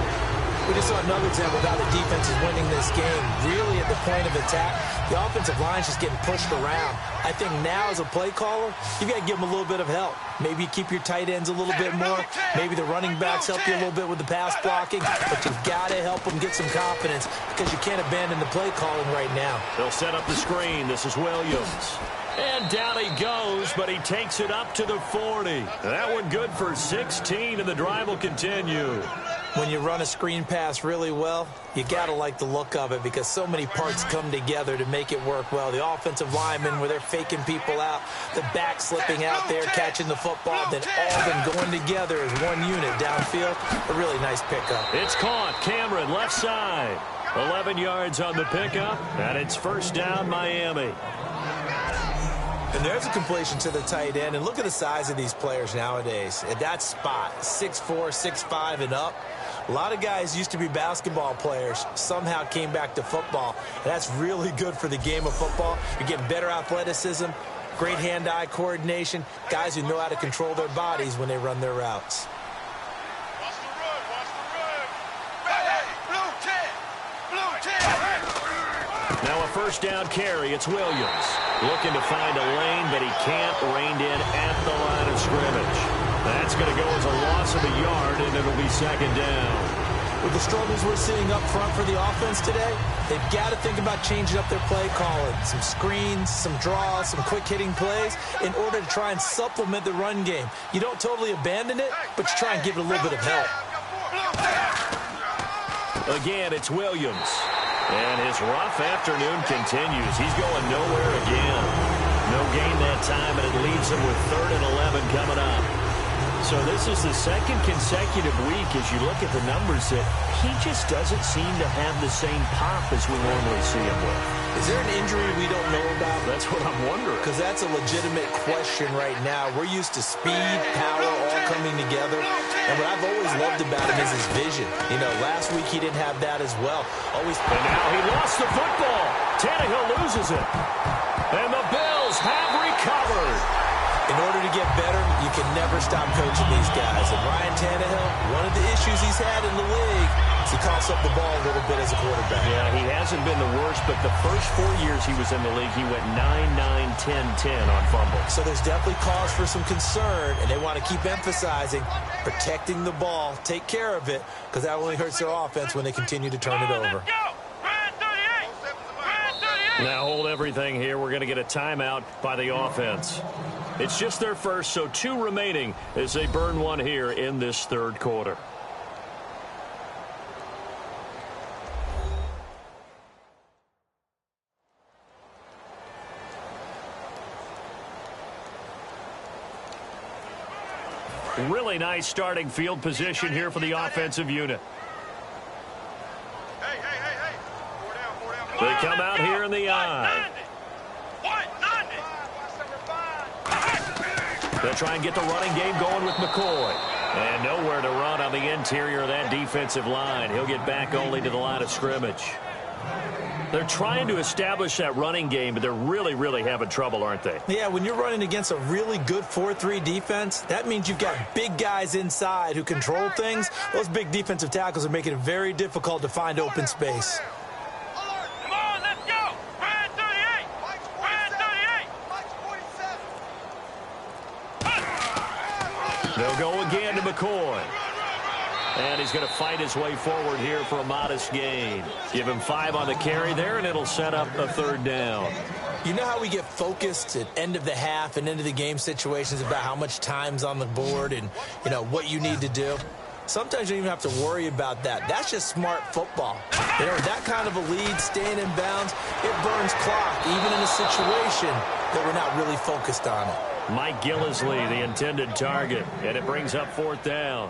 We just saw another example of how the defense is winning this game. Really at the point of attack, the offensive line is just getting pushed around. I think now as a play caller, you've got to give them a little bit of help. Maybe keep your tight ends a little bit more. Maybe the running backs help you a little bit with the pass blocking. But you've got to help them get some confidence because you can't abandon the play calling right now. They'll set up the screen. This is Williams. And down he goes, but he takes it up to the 40. That one good for 16, and the drive will continue. When you run a screen pass really well, you got to like the look of it because so many parts come together to make it work well. The offensive linemen, where they're faking people out, the back slipping out there, catching the football, then all of them going together as one unit downfield. A really nice pickup. It's caught. Cameron, left side. 11 yards on the pickup, and it's first down, Miami. And there's a completion to the tight end. And look at the size of these players nowadays. At that spot, 6'4", 6'5", and up. A lot of guys used to be basketball players, somehow came back to football. And that's really good for the game of football. You're getting better athleticism, great hand-eye coordination, guys who know how to control their bodies when they run their routes. Watch the run, watch the run. Hey, blue 10. Now a first down carry. It's Williams. Looking to find a lane, but he can't. Reined in at the line of scrimmage. That's going to go as a loss of a yard, and it'll be second down. With the struggles we're seeing up front for the offense today, they've got to think about changing up their play calling. Some screens, some draws, some quick-hitting plays in order to try and supplement the run game. You don't totally abandon it, but you try and give it a little bit of help. Again, it's Williams. And his rough afternoon continues. He's going nowhere again. No gain that time, and it leaves him with 3rd and 11 coming up. So this is the second consecutive week as you look at the numbers that he just doesn't seem to have the same pop as we normally see him with. Is there an injury we don't know about? That's what I'm wondering. Because that's a legitimate question right now. We're used to speed, power, all coming together. And what I've always loved about him is his vision. You know, last week he didn't have that as well. And now he lost the football. Tannehill loses it. And the Bills have recovered. In order to get better, you can never stop coaching these guys. And Ryan Tannehill, one of the issues he's had in the league is he coughs up the ball a little bit as a quarterback. Yeah, he hasn't been the worst, but the first 4 years he was in the league, he went 9-9-10-10 on fumbles. So there's definitely cause for some concern, and they want to keep emphasizing protecting the ball, take care of it, because that only hurts their offense when they continue to turn it over. Now hold everything here. We're going to get a timeout by the offense. It's just their first, so 2 remaining as they burn one here in this third quarter. Really nice starting field position here for the offensive unit. Hey. 4 down. They come out here in the eye. They'll try and get the running game going with McCoy. And nowhere to run on the interior of that defensive line. He'll get back only to the line of scrimmage. They're trying to establish that running game, but they're really having trouble, aren't they? Yeah, when you're running against a really good 4-3 defense, that means you've got big guys inside who control things. Those big defensive tackles are making it very difficult to find open space. Come on, let's go. Red 38. Red 38. They'll go again to McCoy. And he's going to fight his way forward here for a modest gain. Give him 5 on the carry there, and it'll set up a 3rd down. You know how we get focused at end of the half and end of the game situations about how much time's on the board and, you know, what you need to do? Sometimes you don't even have to worry about that. That's just smart football. You know, that kind of a lead, staying in bounds, it burns clock, even in a situation that we're not really focused on it. Mike Gillisley, the intended target, and it brings up 4th down.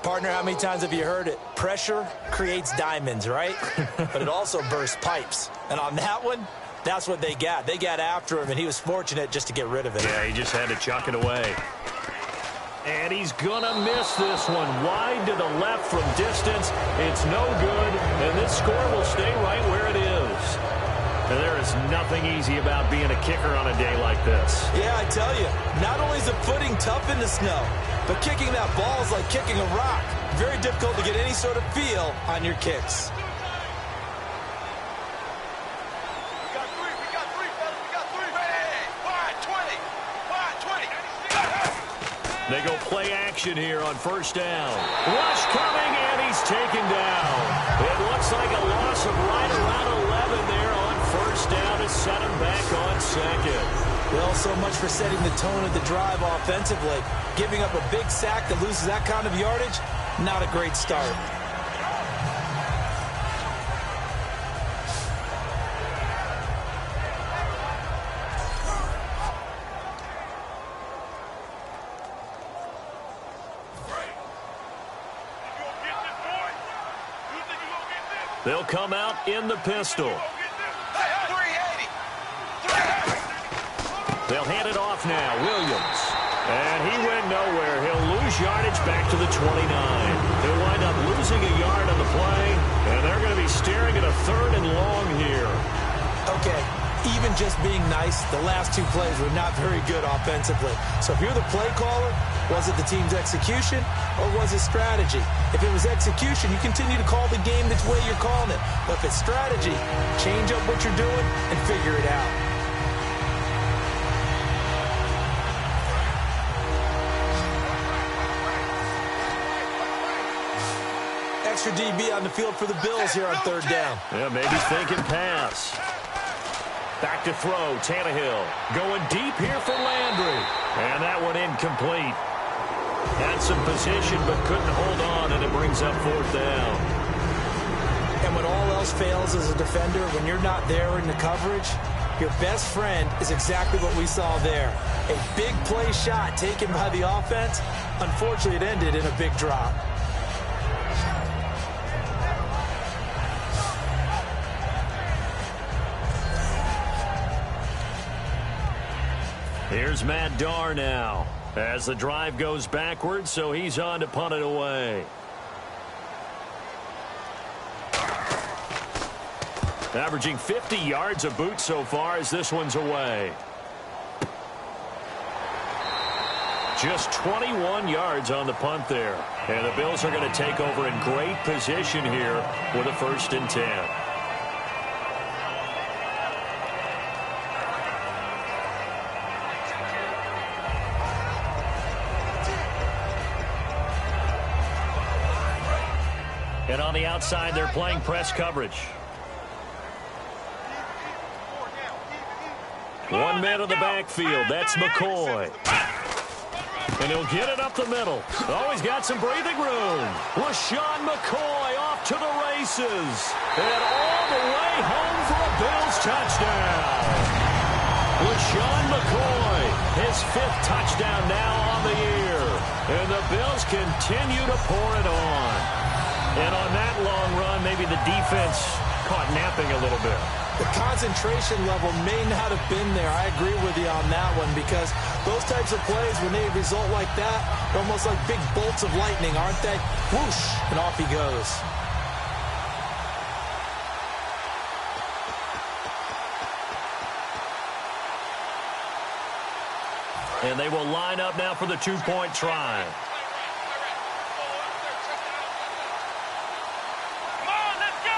Partner, how many times have you heard it? Pressure creates diamonds, right? But it also bursts pipes. And on that one, that's what they got. They got after him, and he was fortunate just to get rid of it. Yeah, he just had to chuck it away. And he's going to miss this one. Wide to the left from distance. It's no good, and this score will stay right where it is. And there is nothing easy about being a kicker on a day like this. Yeah, I tell you, not only is the footing tough in the snow, but kicking that ball is like kicking a rock. Very difficult to get any sort of feel on your kicks. We got three, fellas. We got 3. Ready. Wide 20. They go play action here on 1st down. Rush coming, and he's taken down. It looks like a loss of right around 11 there on 1st down to set him back on 2nd. Well, so much for setting the tone of the drive offensively. Giving up a big sack that loses that kind of yardage, not a great start. They'll come out in the pistol. They'll hand it off now. Williams. And he went nowhere. He'll lose yardage back to the 29. He'll wind up losing a yard on the play, and they're going to be staring at a 3rd and long here. Okay, even just being nice, the last 2 plays were not very good offensively. So if you're the play caller, was it the team's execution or was it strategy? If it was execution, you continue to call the game the way you're calling it. But if it's strategy, change up what you're doing and figure it out. Extra DB on the field for the Bills here on 3rd down. Yeah, maybe thinking pass. Back to throw, Tannehill. Going deep here for Landry. And that one incomplete. Had some position but couldn't hold on, and it brings up 4th down. And when all else fails as a defender, when you're not there in the coverage, your best friend is exactly what we saw there. A big play shot taken by the offense. Unfortunately, it ended in a big drop. Here's Matt Darr now as the drive goes backwards, so he's on to punt it away. Averaging 50 yards a boot so far as this one's away. Just 21 yards on the punt there. And the Bills are going to take over in great position here with a 1st and 10. And on the outside, they're playing press coverage. 1 man in the backfield. That's McCoy. And he'll get it up the middle. Oh, he's got some breathing room. LaShawn McCoy off to the races. And all the way home for a Bills touchdown. LaShawn McCoy, his 5th touchdown now on the year. And the Bills continue to pour it on. And on that long run, maybe the defense caught napping a little bit. The concentration level may not have been there. I agree with you on that one, because those types of plays, when they result like that, they're almost like big bolts of lightning, aren't they? Whoosh, and off he goes. And they will line up now for the two-point try. Come on, let's go.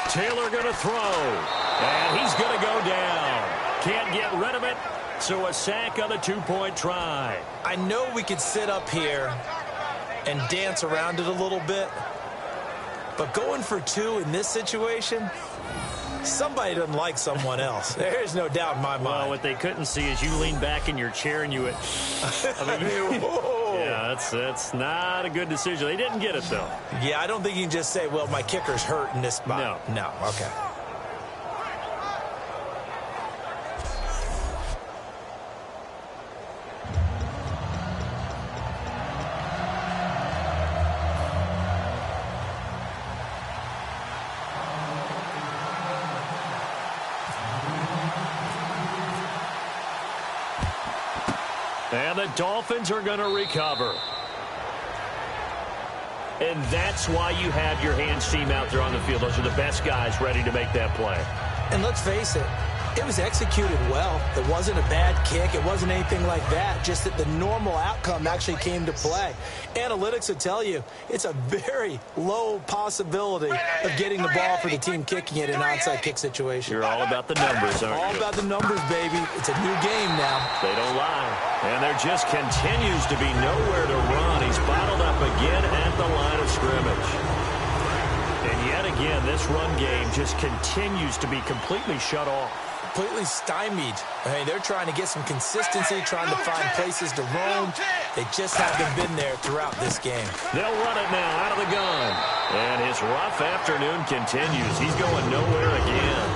Taylor going to throw, and he's going to go down. Can't get rid of it, so a sack on the two-point try. I know we could sit up here and dance around it a little bit, but going for two in this situation, somebody doesn't like someone else. There's no doubt in my mind. Well, what they couldn't see is you lean back in your chair and you would... yeah, that's not a good decision. They didn't get it, though. Yeah, I don't think you can just say, well, my kicker's hurt in this spot. No, okay. And the Dolphins are going to recover. And that's why you have your hands team out there on the field. Those are the best guys ready to make that play. And let's face it, it was executed well. It wasn't a bad kick. It wasn't anything like that. Just that the normal outcome actually came to play. Analytics will tell you it's a very low possibility of getting the ball for the team kicking it in an onside kick situation. You're all about the numbers, aren't you? All about the numbers, baby. It's a new game now. They don't lie. And there just continues to be nowhere to run. He's bottled up again at the line of scrimmage. And yet again, this run game just continues to be completely shut off. Completely stymied. I mean, they're trying to get some consistency, trying to find places to roam. They just haven't been there throughout this game. They'll run it now out of the gun. And his rough afternoon continues. He's going nowhere again.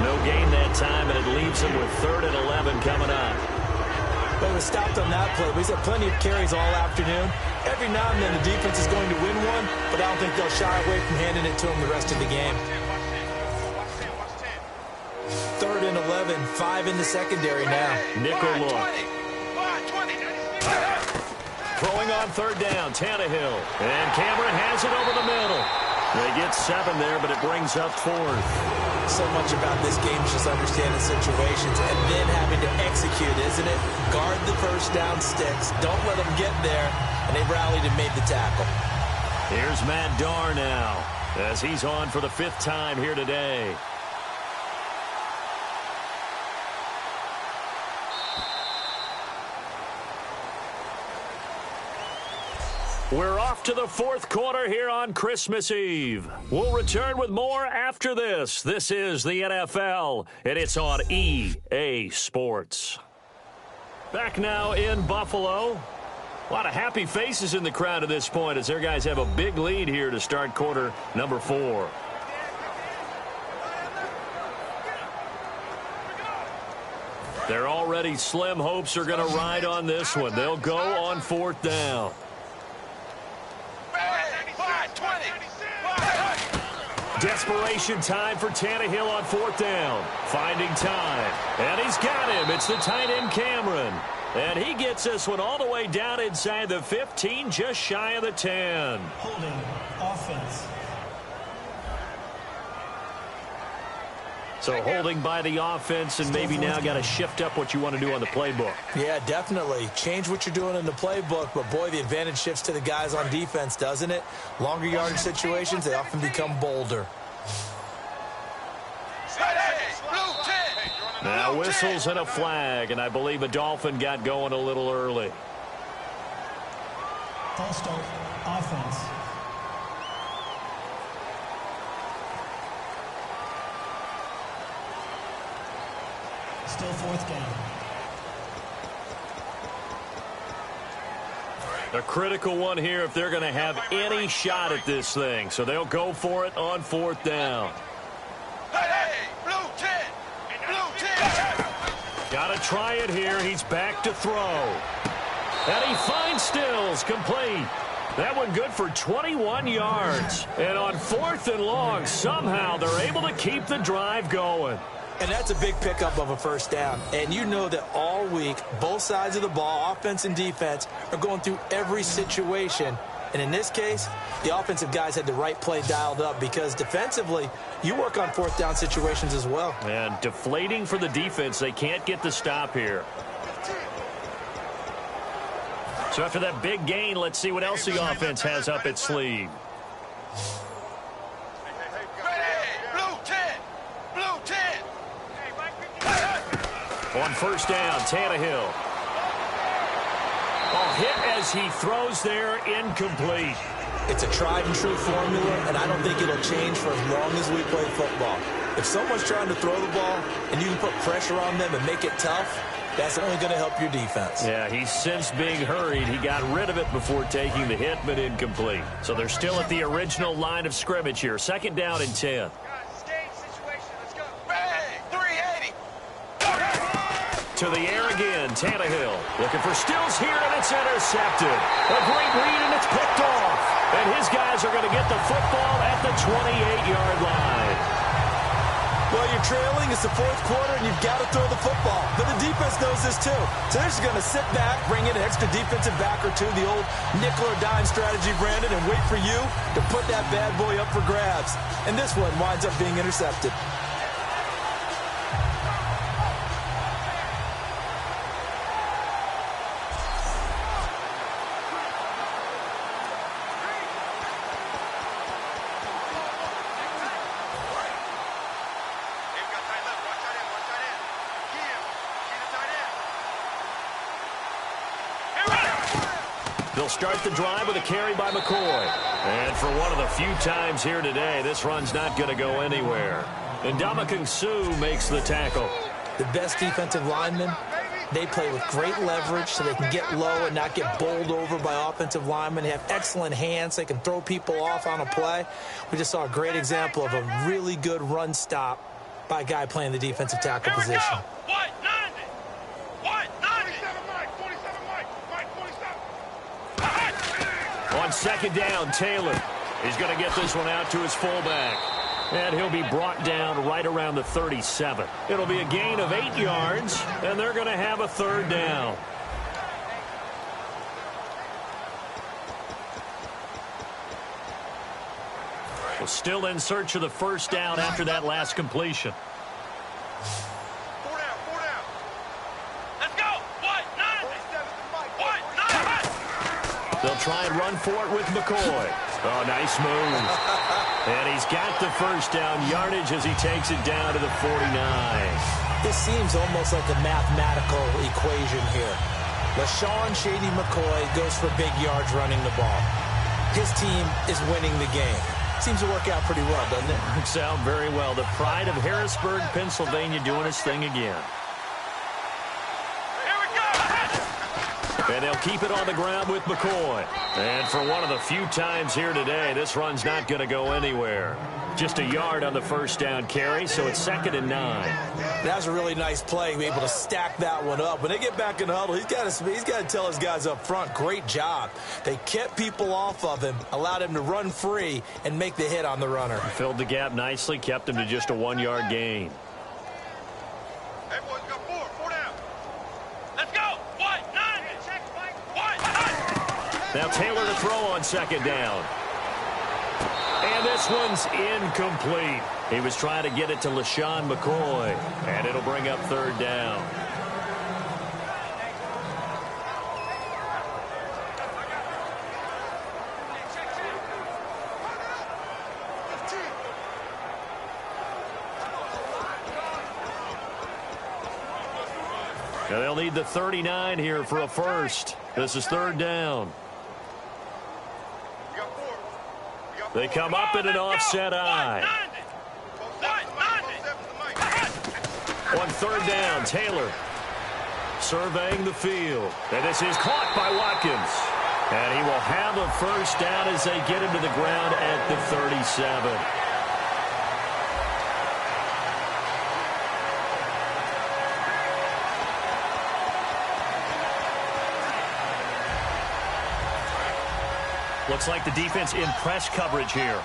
No gain that time, and it leaves him with 3rd and 11 coming up. But it was stopped on that play. He's had plenty of carries all afternoon. Every now and then the defense is going to win one, but I don't think they'll shy away from handing it to him the rest of the game. 3rd and 11, 5 in the secondary now. Nickel look. Throwing on 3rd down, Tannehill. And Cameron has it over the middle. They get 7 there, but it brings up 4th. So much about this game is just understanding situations and then having to execute, isn't it? Guard the first down sticks. Don't let them get there. And they rallied and made the tackle. Here's Matt Darr now as he's on for the 5th time here today. We're off to the 4th quarter here on Christmas Eve. We'll return with more after this. This is the NFL, and it's on EA Sports. Back now in Buffalo. A lot of happy faces in the crowd at this point as their guys have a big lead here to start quarter number 4. They're already slim hopes are going to ride on this one. They'll go on 4th down. Desperation time for Tannehill on 4th down. Finding time. And he's got him. It's the tight end Cameron. And he gets this one all the way down inside the 15, just shy of the 10. Holding offense. So holding by the offense, and maybe now got to shift up what you want to do on the playbook. Yeah, definitely. Change what you're doing in the playbook, but boy, the advantage shifts to the guys on defense, doesn't it? Longer yardage situations, they often become bolder. Now whistles and a flag, and I believe a Dolphin got going a little early. False start, offense. Still 4th down. A critical one here if they're going to have any shot at this thing. So they'll go for it on 4th down. Got to try it here. He's back to throw. And he finds Stills, complete. That one good for 21 yards. And on 4th and long, somehow they're able to keep the drive going. And that's a big pickup of a first down. And you know that all week, both sides of the ball, offense and defense, are going through every situation. And in this case, the offensive guys had the right play dialed up because defensively, you work on 4th down situations as well. And deflating for the defense. They can't get the stop here. So after that big gain, let's see what else the offense has up its sleeve. Blue 10. Blue 10. On first down, Tannehill. Oh, hit as he throws there, incomplete. It's a tried and true formula, and I don't think it'll change for as long as we play football. If someone's trying to throw the ball and you can put pressure on them and make it tough, that's only going to help your defense. Yeah, he's since being hurried. He got rid of it before taking the hit, but incomplete. So they're still at the original line of scrimmage here. 2nd down and 10. To the air again, Tannehill. Looking for Stills here, and it's intercepted. A great read, and it's picked off. And his guys are going to get the football at the 28-yard line. Well, you're trailing. It's the 4th quarter, and you've got to throw the football. But the defense knows this, too. So they're just going to sit back, bring in an extra defensive back or two, the old nickel or dime strategy, Brandon, and wait for you to put that bad boy up for grabs. And this one winds up being intercepted. They'll start the drive with a carry by McCoy. And for one of the few times here today, this run's not going to go anywhere. And Ndamukong Suh makes the tackle. The best defensive linemen, they play with great leverage so they can get low and not get bowled over by offensive linemen. They have excellent hands. They can throw people off on a play. We just saw a great example of a really good run stop by a guy playing the defensive tackle position. On 2nd down, Taylor. He's going to get this one out to his fullback. And he'll be brought down right around the 37. It'll be a gain of 8 yards, and they're going to have a 3rd down. Well, still in search of the first down after that last completion. They'll try and run for it with McCoy. Oh, nice move. And he's got the first down yardage as he takes it down to the 49. This seems almost like a mathematical equation here. LaShawn Shady McCoy goes for big yards running the ball. His team is winning the game. Seems to work out pretty well, doesn't it? Works out very well. The pride of Harrisburg, Pennsylvania doing his thing again. And they'll keep it on the ground with McCoy. And for one of the few times here today, this run's not going to go anywhere. Just a yard on the first down carry, so it's 2nd and 9. That was a really nice play, be able to stack that one up. When they get back in the huddle, he's got to tell his guys up front, great job. They kept people off of him, allowed him to run free, and make the hit on the runner. Filled the gap nicely, kept him to just a 1-yard gain. Hey, boys, got 4 down. Let's go. 1, 9. Now Taylor to throw on 2nd down. And this one's incomplete. He was trying to get it to LaShawn McCoy. And it'll bring up 3rd down. Now they'll need the 39 here for a first. This is 3rd down. They come up in an offset eye. On 3rd down, Taylor surveying the field. And this is caught by Watkins. And he will have a first down as they get him to the ground at the 37. Looks like the defense in press coverage here.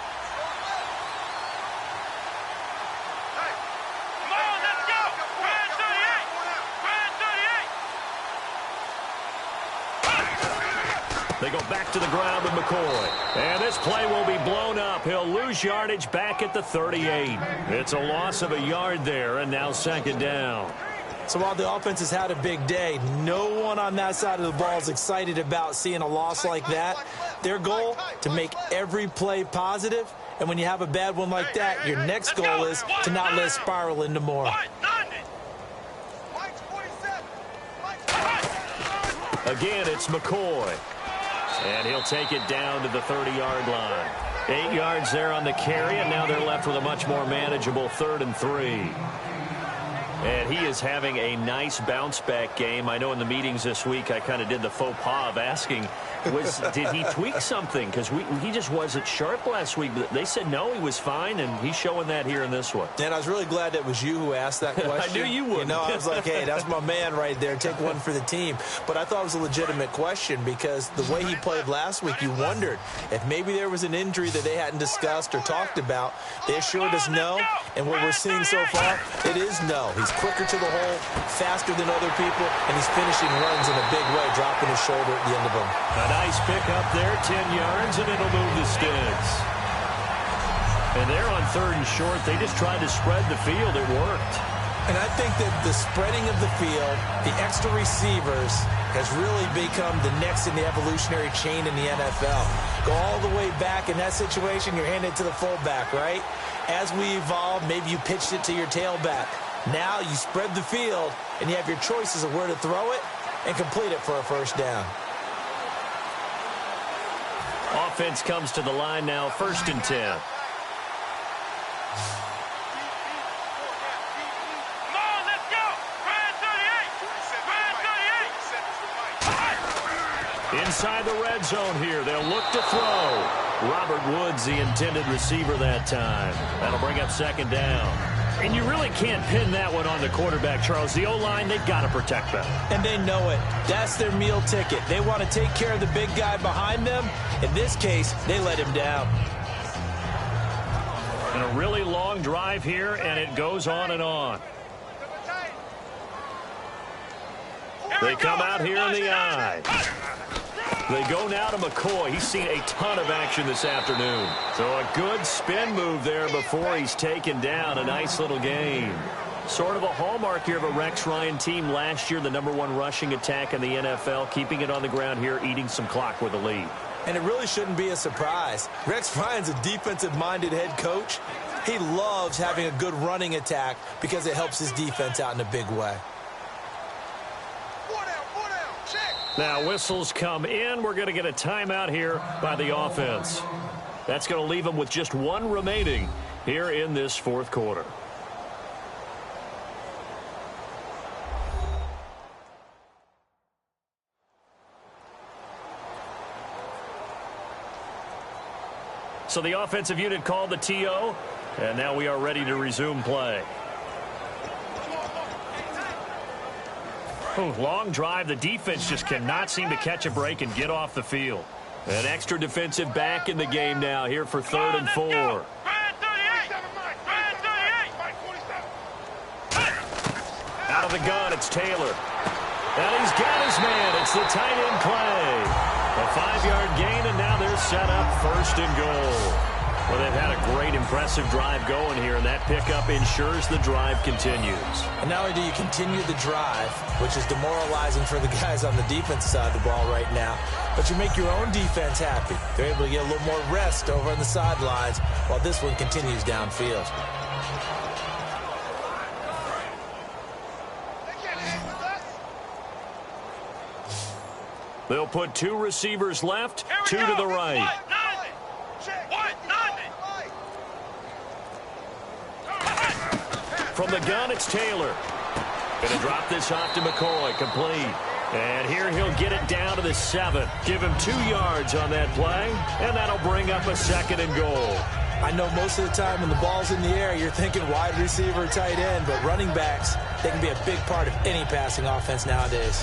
They go back to the ground with McCoy. And this play will be blown up. He'll lose yardage back at the 38. It's a loss of a yard there, and now second down. So while the offense has had a big day, no one on that side of the ball is excited about seeing a loss like that. Their goal, to make every play positive. And when you have a bad one like that, your next goal is to not let it spiral into more. Again, it's McCoy. And he'll take it down to the 30-yard line. 8 yards there on the carry, and now they're left with a much more manageable 3rd and 3. And he is having a nice bounce-back game. I know in the meetings this week I kind of did the faux pas of asking, did he tweak something? Because he just wasn't sharp last week. But they said no, he was fine, and he's showing that here in this one. And I was really glad that was you who asked that question. I knew you would. You know, I was like, hey, that's my man right there. Take one for the team. But I thought it was a legitimate question because the way he played last week, you wondered if maybe there was an injury that they hadn't discussed or talked about. They assured us no, and what we're seeing so far, it is no. He's quicker to the hole, faster than other people, and he's finishing runs in a big way, dropping his shoulder at the end of them. A nice pick up there, 10 yards, and it'll move the sticks. And they're on 3rd and short. They just tried to spread the field. It worked. And I think that the spreading of the field, the extra receivers, has really become the next in the evolutionary chain in the NFL. Go all the way back in that situation, you're handed to the fullback, right? As we evolve, maybe you pitched it to your tailback. Now you spread the field, and you have your choices of where to throw it and complete it for a first down. Offense comes to the line now, 1st and 10. Inside the red zone here, they'll look to throw. Robert Woods, the intended receiver that time. That'll bring up 2nd down. And you really can't pin that one on the quarterback, Charles. The O-line, they've got to protect them. And they know it. That's their meal ticket. They want to take care of the big guy behind them. In this case, they let him down. And a really long drive here, and it goes on and on. They come out here in the eye. They go now to McCoy. He's seen a ton of action this afternoon. So a good spin move there before he's taken down. A nice little gain. Sort of a hallmark here of a Rex Ryan team last year, the #1 rushing attack in the NFL, keeping it on the ground here, eating some clock with a lead. And it really shouldn't be a surprise. Rex Ryan's a defensive-minded head coach. He loves having a good running attack because it helps his defense out in a big way. Now whistles come in. We're going to get a timeout here by the offense. That's going to leave them with just 1 remaining here in this 4th quarter. So the offensive unit called the TO, and now we are ready to resume play. Long drive. The defense just cannot seem to catch a break and get off the field. An extra defensive back in the game now here for 3rd and 4. Out of the gun, it's Taylor. And he's got his man. It's the tight end play. A 5-yard gain, and now they're set up 1st and goal. Well, they've had a great, impressive drive going here, and that pickup ensures the drive continues. And not only do you continue the drive, which is demoralizing for the guys on the defense side of the ball right now, but you make your own defense happy. They're able to get a little more rest over on the sidelines while this one continues downfield. They'll put 2 receivers left, 2 to the right. From the gun, it's Taylor. Going to drop this off to McCoy, complete. And here he'll get it down to the 7. Give him 2 yards on that play, and that'll bring up a 2nd and goal. I know most of the time when the ball's in the air, you're thinking wide receiver, tight end, but running backs, they can be a big part of any passing offense nowadays.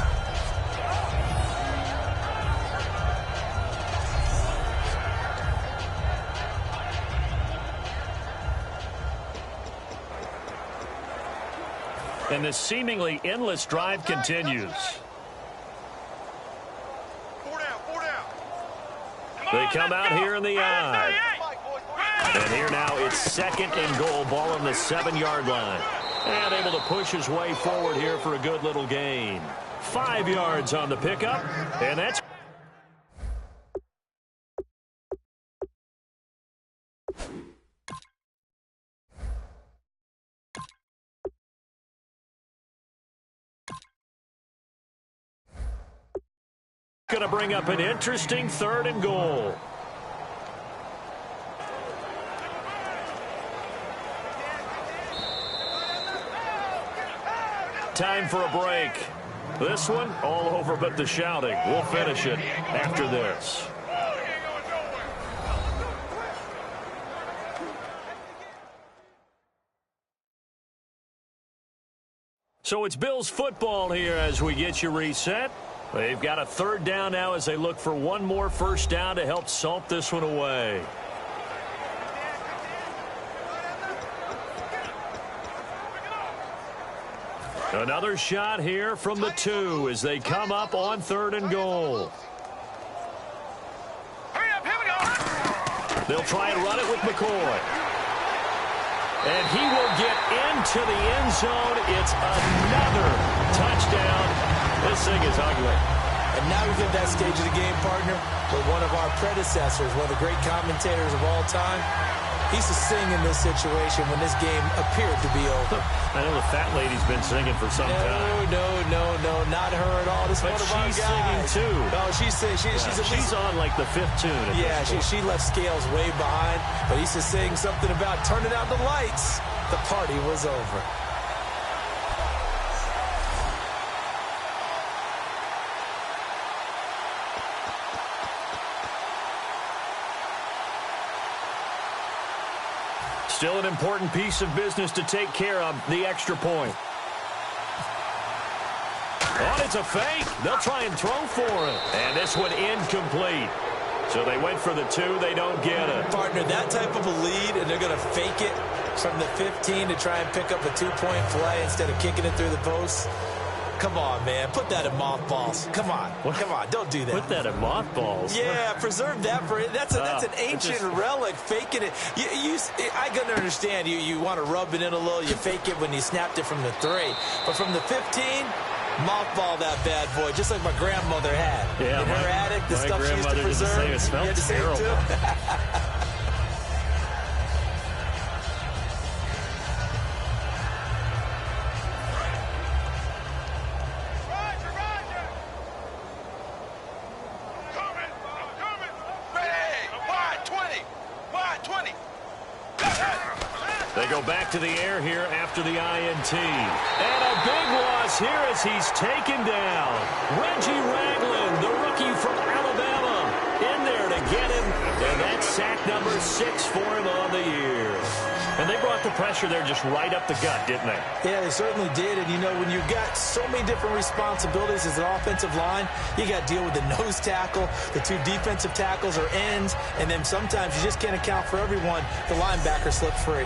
And this seemingly endless drive continues. 4 down, 4 down. They come out here in the eye. And here now it's 2nd and goal, ball on the 7-yard line. And able to push his way forward here for a good little gain. 5 yards on the pickup, and that's going to bring up an interesting 3rd and goal. Time for a break. This one all over but the shouting. We'll finish it after this. So it's Bills football here as we get you reset. They've got a 3rd down now as they look for one more first down to help salt this one away. Another shot here from the 2 as they come up on 3rd and goal. Hurry up, here we go. They'll try and run it with McCoy. And he will get into the end zone. It's another touchdown. This thing is ugly. And now we've hit that stage of the game, partner, where one of our predecessors, one of the great commentators of all time, he used to sing in this situation when this game appeared to be over. I know the fat lady's been singing for some time. No, not her at all. This is one of our guys. She's singing too. No, she's on like the 5th tune. Yeah, she left Scales way behind, but he used to sing something about turning out the lights. The party was over. Still an important piece of business to take care of, the extra point. Oh, it's a fake. They'll try and throw for it. And this one incomplete. So they went for the 2. They don't get it. Partner, that type of a lead, and they're going to fake it from the 15 to try and pick up a 2-point play instead of kicking it through the post. Come on, man. Put that in mothballs. Come on. Come on. Don't do that. Put that in mothballs? Yeah, preserve that for it. That's an ancient relic, faking it. I can understand you want to rub it in a little. You fake it when you snapped it from the 3. But from the 15, mothball that bad boy, just like my grandmother had. Yeah, in her attic, the stuff she used to preserve. It smells terrible. They go back to the air here after the INT. And a big loss here as he's taken down. Reggie Ragland, the rookie from Alabama, in there to get him. And that's sack number 6 for him on the year. And they brought the pressure there just right up the gut, didn't they? Yeah, they certainly did. And, you know, when you've got so many different responsibilities as an offensive line, you got to deal with the nose tackle, the 2 defensive tackles or ends, and then sometimes you just can't account for everyone. The linebacker slips free.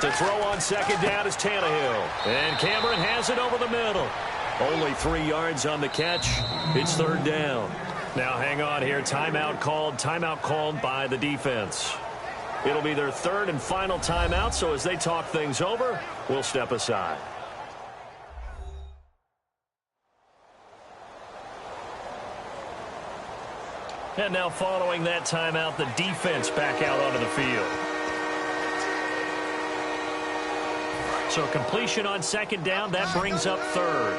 To throw on second down is Tannehill. And Cameron has it over the middle. Only 3 yards on the catch. It's 3rd down. Now hang on here. Timeout called by the defense. It'll be their 3rd and final timeout, so as they talk things over, we'll step aside. And now following that timeout, the defense back out onto the field. So completion on second down, that brings up 3rd.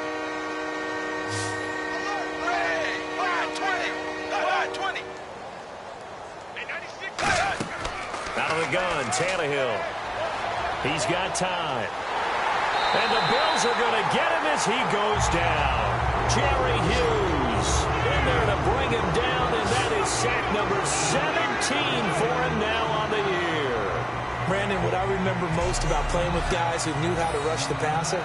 Out of the gun, Tannehill. He's got time. And the Bills are going to get him as he goes down. Jerry Hughes in there to bring him down, and that is sack number 17 for him now on the year. Brandon, what I remember most about playing with guys who knew how to rush the passer,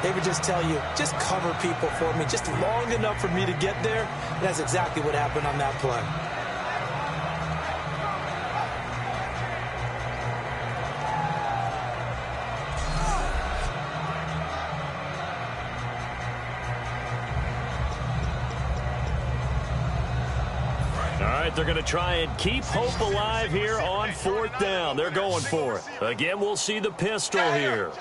they would just tell you, just cover people for me, just long enough for me to get there. That's exactly what happened on that play. They're going to try and keep hope alive here on 4th down. They're going for it. Again, we'll see the pistol here.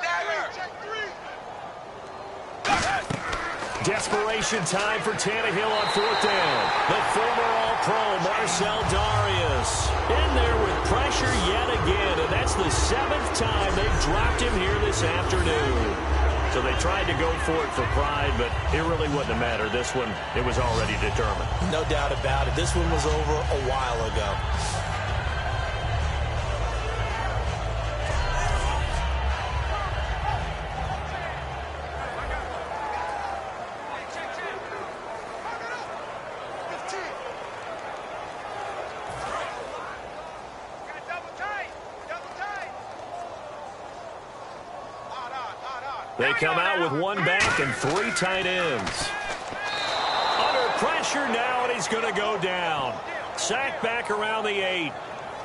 Desperation time for Tannehill on 4th down. The former All-Pro Marcel Darius in there with pressure yet again, and that's the 7th time they've dropped him here this afternoon. So they tried to go for it for pride, but it really wouldn't have mattered. This one, it was already determined. No doubt about it. This one was over a while ago. They come out with one back and 3 tight ends. Under pressure now, and he's going to go down. Sacked back around the 8.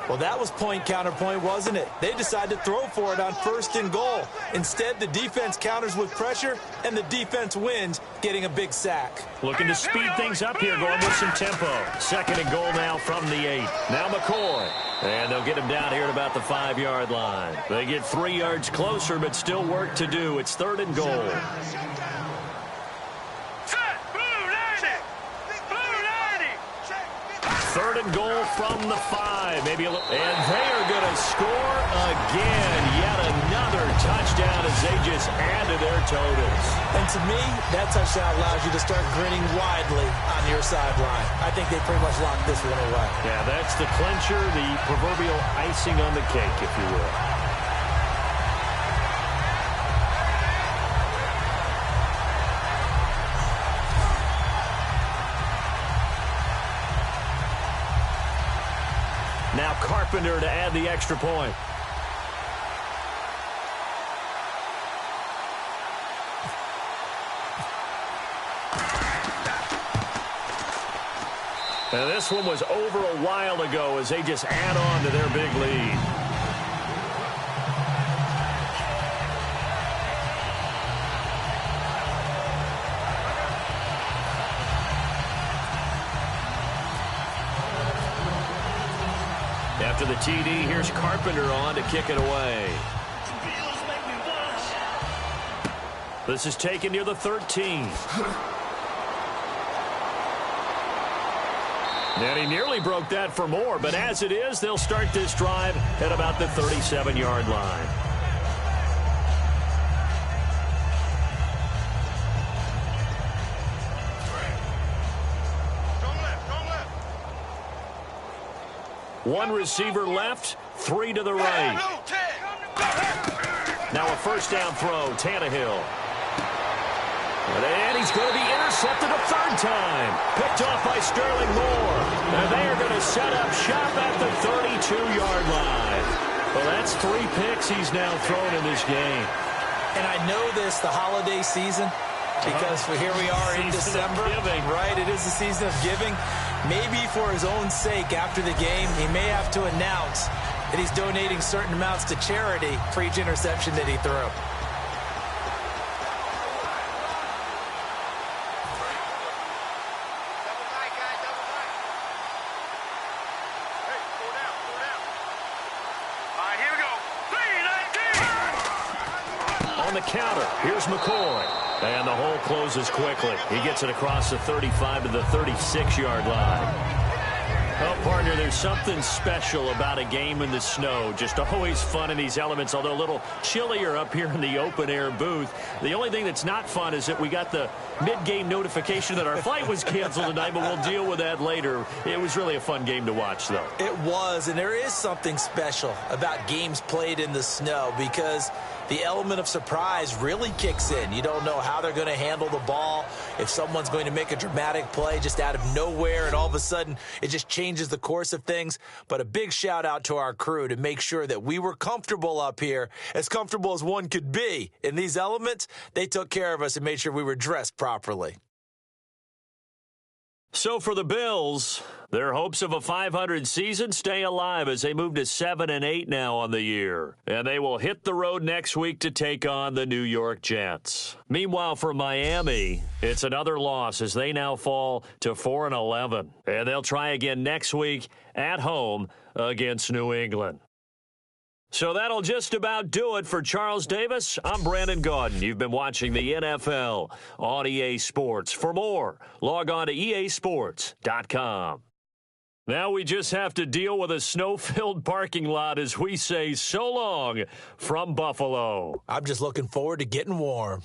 Well, that was point counterpoint, wasn't it? They decided to throw for it on 1st and goal. Instead, the defense counters with pressure, and the defense wins, getting a big sack. Looking to speed things up here, going with some tempo. 2nd and goal now from the 8. Now McCoy. And they'll get him down here at about the 5-yard line. They get 3 yards closer, but still work to do. It's 3rd and goal. Third and goal from the 5. Maybe a little, and they are going to score again. Yet another touchdown as they just add to their totals. And to me, that touchdown allows you to start grinning widely on your sideline. I think they pretty much locked this one away. Yeah, that's the clincher, the proverbial icing on the cake, if you will. Now Carpenter to add the extra point. And this one was over a while ago as they just add on to their big lead. After the TD, here's Carpenter on to kick it away. This is taken near the 13. And he nearly broke that for more, but as it is, they'll start this drive at about the 37-yard line. One receiver left, 3 to the right. Now a first down throw, Tannehill. And he's going to be intercepted a 3rd time. Picked off by Sterling Moore. And they are going to set up shop at the 32-yard line. Well, that's 3 picks he's now thrown in this game. And I know this, the holiday season, because here we are in December. Right, it is the season of giving. Maybe for his own sake after the game, he may have to announce that he's donating certain amounts to charity for each interception that he threw. On the counter, here's McCoy. And the hole closes quickly. He gets it across the 35 to the 36-yard line. Well, partner, there's something special about a game in the snow. Just always fun in these elements, although a little chillier up here in the open-air booth. The only thing that's not fun is that we got the mid-game notification that our flight was canceled tonight, but we'll deal with that later. It was really a fun game to watch, though. It was, and there is something special about games played in the snow because the element of surprise really kicks in. You don't know how they're going to handle the ball, if someone's going to make a dramatic play just out of nowhere, and all of a sudden it just changes the course of things. But a big shout out to our crew to make sure that we were comfortable up here, as comfortable as one could be. In these elements, they took care of us and made sure we were dressed properly. So for the Bills, their hopes of a 500 season stay alive as they move to 7-8 now on the year. And they will hit the road next week to take on the New York Jets. Meanwhile, for Miami, it's another loss as they now fall to 4-11. And they'll try again next week at home against New England. So that'll just about do it for Charles Davis. I'm Brandon Gaudin. You've been watching the NFL on EA Sports. For more, log on to easports.com. Now we just have to deal with a snow-filled parking lot as we say so long from Buffalo. I'm just looking forward to getting warm.